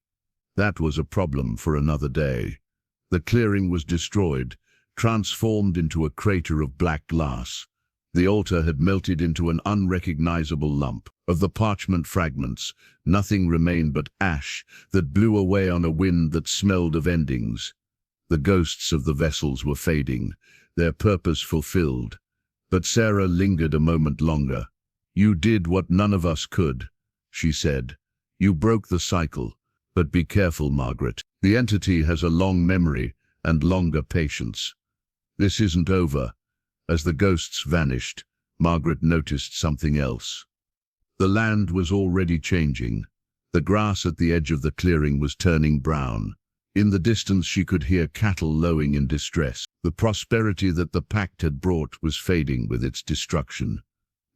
That was a problem for another day. The clearing was destroyed, transformed into a crater of black glass. The altar had melted into an unrecognizable lump. Of the parchment fragments, nothing remained but ash that blew away on a wind that smelled of endings. The ghosts of the vessels were fading, their purpose fulfilled. But Sarah lingered a moment longer. "You did what none of us could," she said. "You broke the cycle, but be careful, Margaret. The entity has a long memory and longer patience. This isn't over." As the ghosts vanished, Margaret noticed something else. The land was already changing. The grass at the edge of the clearing was turning brown. In the distance she could hear cattle lowing in distress. The prosperity that the pact had brought was fading with its destruction.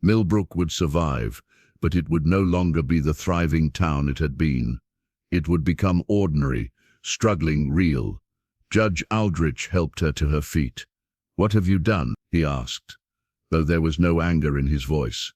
Millbrook would survive, but it would no longer be the thriving town it had been. It would become ordinary, struggling, real. Judge Aldrich helped her to her feet. "What have you done?" he asked, though there was no anger in his voice,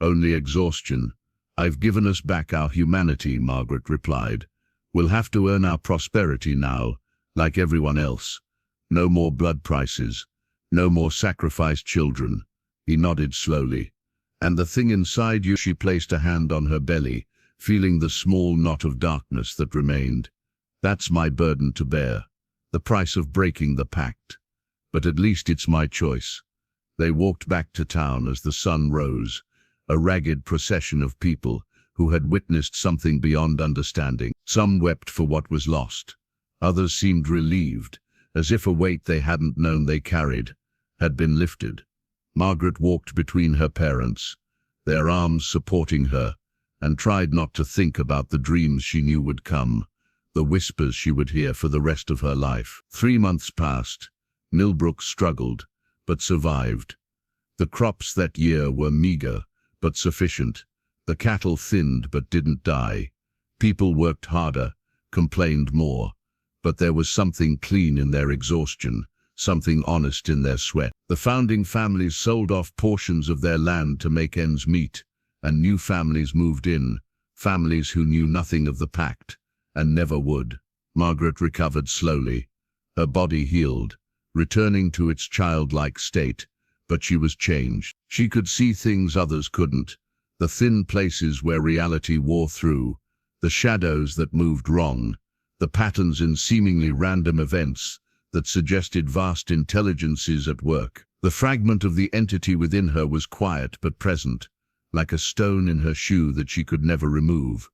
only exhaustion. "I've given us back our humanity," Margaret replied. "We'll have to earn our prosperity now, like everyone else. No more blood prices, no more sacrificed children." He nodded slowly. "And the thing inside you?" She placed a hand on her belly, feeling the small knot of darkness that remained. "That's my burden to bear, the price of breaking the pact. But at least it's my choice." They walked back to town as the sun rose, a ragged procession of people who had witnessed something beyond understanding. Some wept for what was lost. Others seemed relieved, as if a weight they hadn't known they carried had been lifted. Margaret walked between her parents, their arms supporting her, and tried not to think about the dreams she knew would come, the whispers she would hear for the rest of her life. 3 months passed. Millbrook struggled, but survived. The crops that year were meager, but sufficient. The cattle thinned but didn't die. People worked harder, complained more, but there was something clean in their exhaustion, something honest in their sweat. The founding families sold off portions of their land to make ends meet, and new families moved in, families who knew nothing of the pact, and never would. Margaret recovered slowly. Her body healed, returning to its childlike state, but she was changed. She could see things others couldn't, the thin places where reality wore through, the shadows that moved wrong, the patterns in seemingly random events that suggested vast intelligences at work. The fragment of the entity within her was quiet but present, like a stone in her shoe that she could never remove.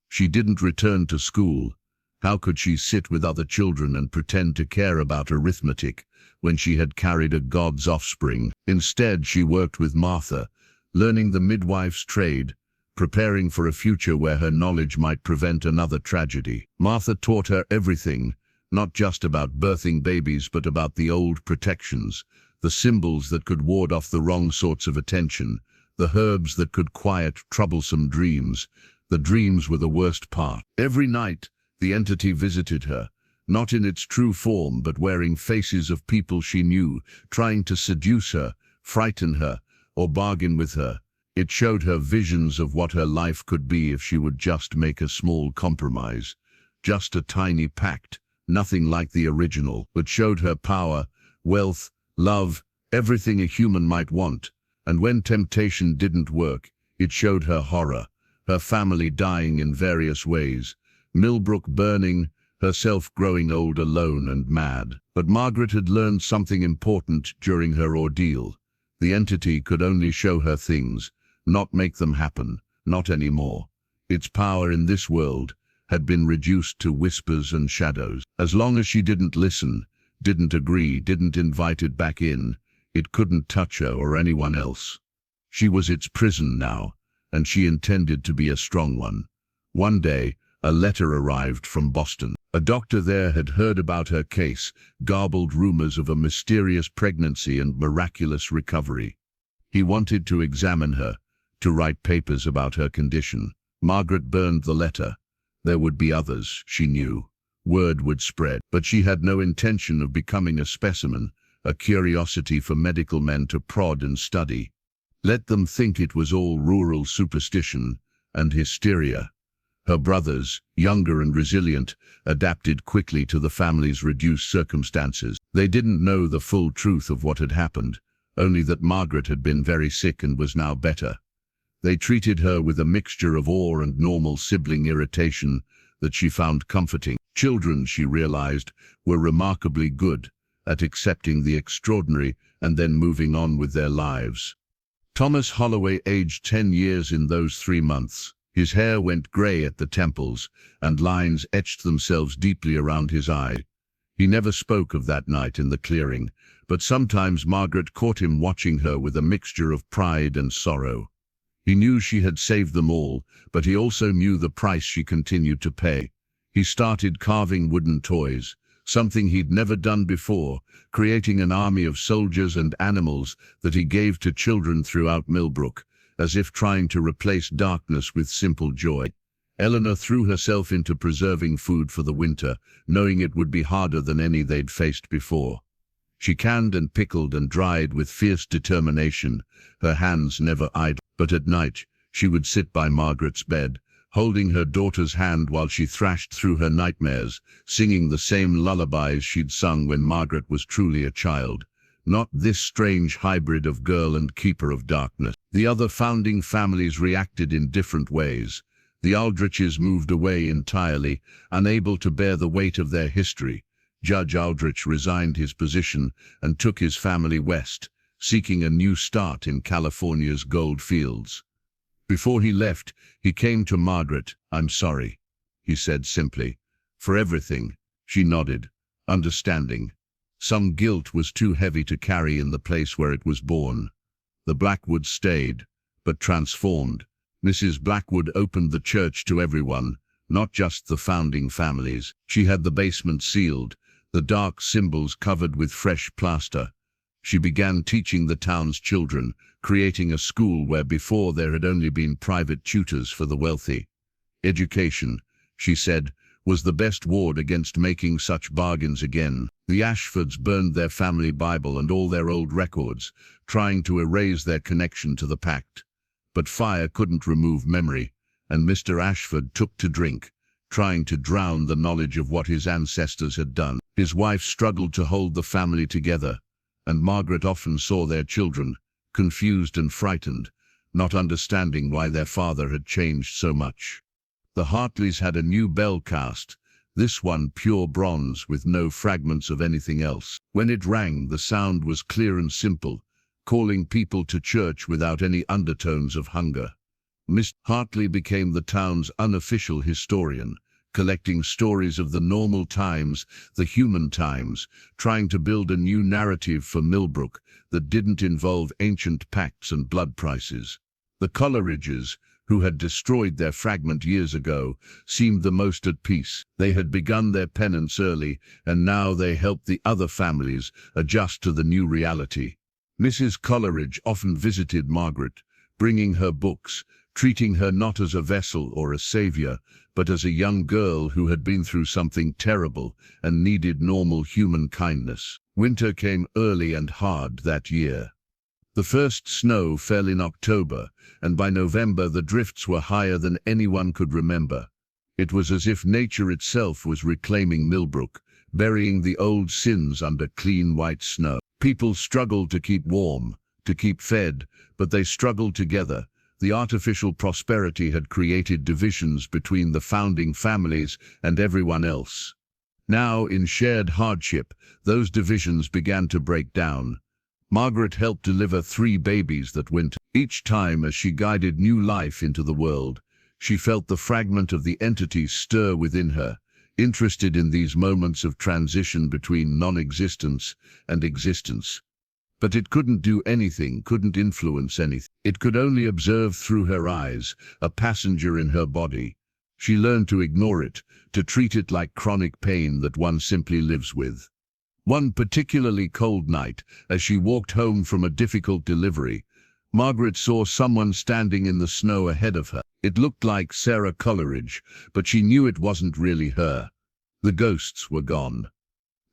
She didn't return to school. How could she sit with other children and pretend to care about arithmetic when she had carried a god's offspring? Instead, she worked with Martha, learning the midwife's trade, preparing for a future where her knowledge might prevent another tragedy. Martha taught her everything, not just about birthing babies but about the old protections, the symbols that could ward off the wrong sorts of attention, the herbs that could quiet troublesome dreams. The dreams were the worst part. Every night, the entity visited her, not in its true form but wearing faces of people she knew, trying to seduce her, frighten her, or bargain with her. It showed her visions of what her life could be if she would just make a small compromise. Just a tiny pact, nothing like the original, but showed her power, wealth, love, everything a human might want. And when temptation didn't work, it showed her horror, her family dying in various ways, Millbrook burning, herself growing old alone and mad. But Margaret had learned something important during her ordeal. The entity could only show her things, not make them happen, not anymore. Its power in this world had been reduced to whispers and shadows. As long as she didn't listen, didn't agree, didn't invite it back in, it couldn't touch her or anyone else. She was its prison now, and she intended to be a strong one. One day, a letter arrived from Boston. A doctor there had heard about her case, garbled rumors of a mysterious pregnancy and miraculous recovery. He wanted to examine her, to write papers about her condition. Margaret burned the letter. There would be others, she knew. Word would spread, but she had no intention of becoming a specimen, a curiosity for medical men to prod and study. Let them think it was all rural superstition and hysteria. Her brothers, younger and resilient, adapted quickly to the family's reduced circumstances. They didn't know the full truth of what had happened, only that Margaret had been very sick and was now better. They treated her with a mixture of awe and normal sibling irritation that she found comforting. Children, she realized, were remarkably good at accepting the extraordinary and then moving on with their lives. Thomas Holloway aged 10 years in those 3 months. His hair went grey at the temples, and lines etched themselves deeply around his eye. He never spoke of that night in the clearing, but sometimes Margaret caught him watching her with a mixture of pride and sorrow. He knew she had saved them all, but he also knew the price she continued to pay. He started carving wooden toys, something he'd never done before, creating an army of soldiers and animals that he gave to children throughout Millbrook, as if trying to replace darkness with simple joy. Eleanor threw herself into preserving food for the winter, knowing it would be harder than any they'd faced before. She canned and pickled and dried with fierce determination, her hands never idle. But at night, she would sit by Margaret's bed, holding her daughter's hand while she thrashed through her nightmares, singing the same lullabies she'd sung when Margaret was truly a child. Not this strange hybrid of girl and keeper of darkness. The other founding families reacted in different ways. The Aldriches moved away entirely, unable to bear the weight of their history. Judge Aldrich resigned his position and took his family west, seeking a new start in California's gold fields. Before he left, he came to Margaret. "I'm sorry," he said simply. "For everything." She nodded, understanding. Some guilt was too heavy to carry in the place where it was born. The Blackwoods stayed, but transformed. Mrs. Blackwood opened the church to everyone, not just the founding families. She had the basement sealed, the dark symbols covered with fresh plaster. She began teaching the town's children, creating a school where before there had only been private tutors for the wealthy. Education, she said, was the best ward against making such bargains again. The Ashfords burned their family Bible and all their old records, trying to erase their connection to the pact. But fire couldn't remove memory, and Mr. Ashford took to drink, trying to drown the knowledge of what his ancestors had done. His wife struggled to hold the family together, and Margaret often saw their children, confused and frightened, not understanding why their father had changed so much. The Hartleys had a new bell cast, this one pure bronze with no fragments of anything else. When it rang, the sound was clear and simple, calling people to church without any undertones of hunger. Miss Hartley became the town's unofficial historian, collecting stories of the normal times, the human times, trying to build a new narrative for Millbrook that didn't involve ancient pacts and blood prices. The Coleridges, who had destroyed their fragment years ago, seemed the most at peace. They had begun their penance early, and now they helped the other families adjust to the new reality. Mrs. Coleridge often visited Margaret, bringing her books, treating her not as a vessel or a savior, but as a young girl who had been through something terrible and needed normal human kindness. Winter came early and hard that year. The first snow fell in October, and by November the drifts were higher than anyone could remember. It was as if nature itself was reclaiming Millbrook, burying the old sins under clean white snow. People struggled to keep warm, to keep fed, but they struggled together. The artificial prosperity had created divisions between the founding families and everyone else. Now, in shared hardship, those divisions began to break down. Margaret helped deliver 3 babies that winter. Each time as she guided new life into the world, she felt the fragment of the entity stir within her, interested in these moments of transition between non-existence and existence. But it couldn't do anything, couldn't influence anything. It could only observe through her eyes, a passenger in her body. She learned to ignore it, to treat it like chronic pain that one simply lives with. One particularly cold night, as she walked home from a difficult delivery, Margaret saw someone standing in the snow ahead of her. It looked like Sarah Coleridge, but she knew it wasn't really her. The ghosts were gone.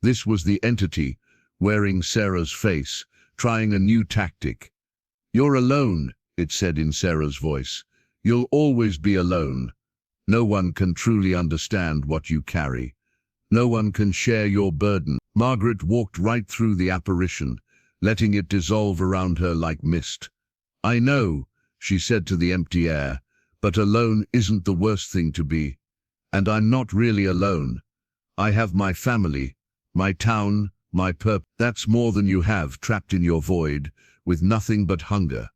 This was the entity, wearing Sarah's face, trying a new tactic. "You're alone," it said in Sarah's voice. "You'll always be alone. No one can truly understand what you carry. No one can share your burden." Margaret walked right through the apparition, letting it dissolve around her like mist. "I know," she said to the empty air, "but alone isn't the worst thing to be. And I'm not really alone. I have my family, my town, my purpose. That's more than you have, trapped in your void, with nothing but hunger."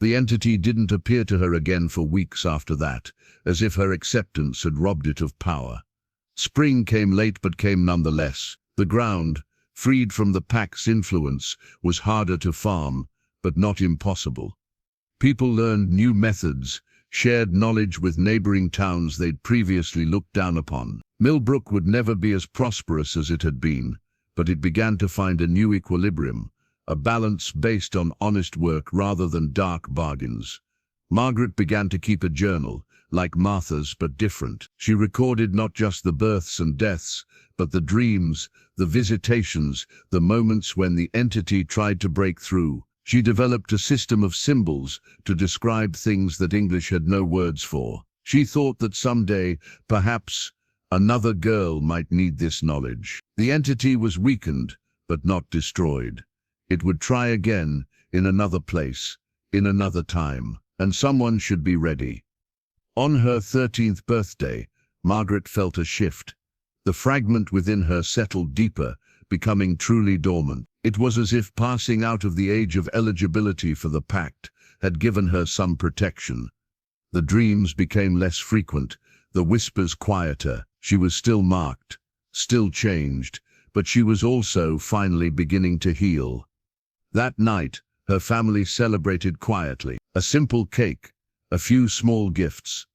The entity didn't appear to her again for weeks after that, as if her acceptance had robbed it of power. Spring came late but came nonetheless. The ground, freed from the pact's influence, was harder to farm, but not impossible. People learned new methods, shared knowledge with neighboring towns they'd previously looked down upon. Millbrook would never be as prosperous as it had been, but it began to find a new equilibrium, a balance based on honest work rather than dark bargains. Margaret began to keep a journal, like Martha's but different. She recorded not just the births and deaths, but the dreams, the visitations, the moments when the entity tried to break through. She developed a system of symbols to describe things that English had no words for. She thought that someday, perhaps, another girl might need this knowledge. The entity was weakened, but not destroyed. It would try again, in another place, in another time, and someone should be ready. On her 13th birthday, Margaret felt a shift. The fragment within her settled deeper, becoming truly dormant. It was as if passing out of the age of eligibility for the pact had given her some protection. The dreams became less frequent, the whispers quieter. She was still marked, still changed, but she was also finally beginning to heal. That night, her family celebrated quietly. A simple cake, a few small gifts.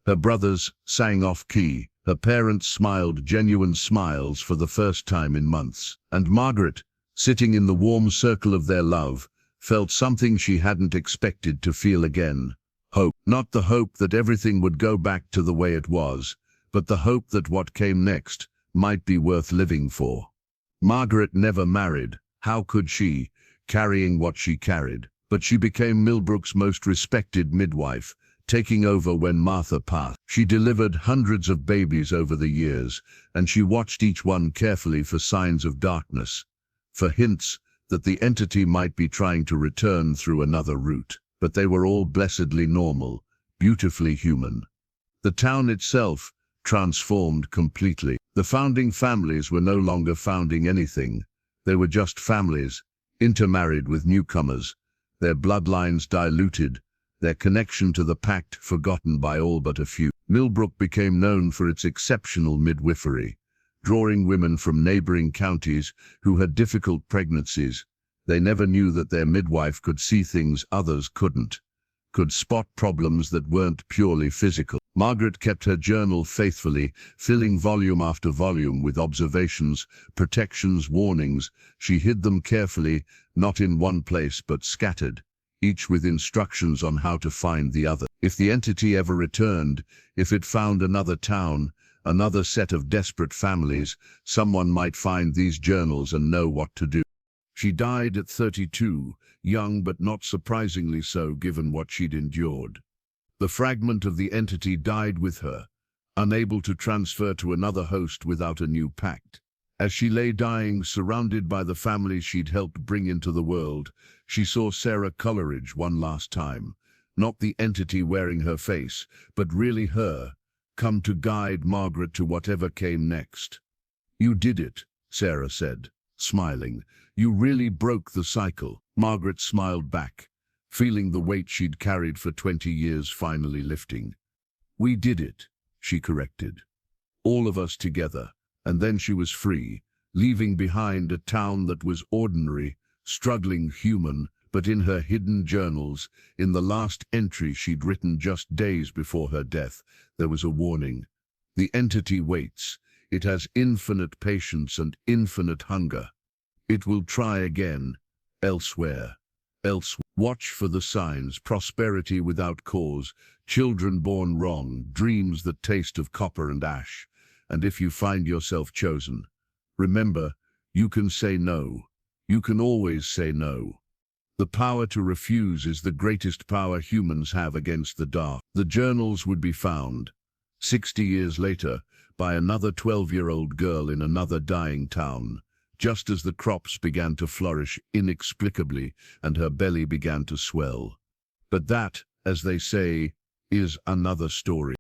Her brothers sang off-key. Her parents smiled genuine smiles for the first time in months. And Margaret, sitting in the warm circle of their love, felt something she hadn't expected to feel again. Hope. Not the hope that everything would go back to the way it was, but the hope that what came next might be worth living for. Margaret never married. How could she, carrying what she carried? But she became Millbrook's most respected midwife, taking over when Martha passed. She delivered hundreds of babies over the years, and she watched each one carefully for signs of darkness, for hints that the entity might be trying to return through another route. But they were all blessedly normal, beautifully human. The town itself transformed completely. The founding families were no longer founding anything. They were just families, intermarried with newcomers, their bloodlines diluted, their connection to the pact forgotten by all but a few. Millbrook became known for its exceptional midwifery, drawing women from neighboring counties who had difficult pregnancies. They never knew that their midwife could see things others couldn't, could spot problems that weren't purely physical. Margaret kept her journal faithfully, filling volume after volume with observations, protections, warnings. She hid them carefully, not in one place but scattered, each with instructions on how to find the other. If the entity ever returned, if it found another town, another set of desperate families, someone might find these journals and know what to do. She died at 32, young but not surprisingly so given what she'd endured. The fragment of the entity died with her, unable to transfer to another host without a new pact. As she lay dying, surrounded by the families she'd helped bring into the world, she saw Sarah Coleridge one last time, not the entity wearing her face, but really her, come to guide Margaret to whatever came next. "You did it," Sarah said, smiling. "You really broke the cycle." Margaret smiled back, feeling the weight she'd carried for 20 years finally lifting. "We did it," she corrected. "All of us together." And then she was free, leaving behind a town that was ordinary, struggling, human. But in her hidden journals, in the last entry she'd written just days before her death, there was a warning. The entity waits. It has infinite patience and infinite hunger. It will try again, elsewhere. Watch for the signs: prosperity without cause, children born wrong, dreams that taste of copper and ash. And if you find yourself chosen, remember, you can say no. You can always say no. The power to refuse is the greatest power humans have against the dark. The journals would be found, 60 years later, by another 12-year-old girl in another dying town, just as the crops began to flourish inexplicably and her belly began to swell. But that, as they say, is another story.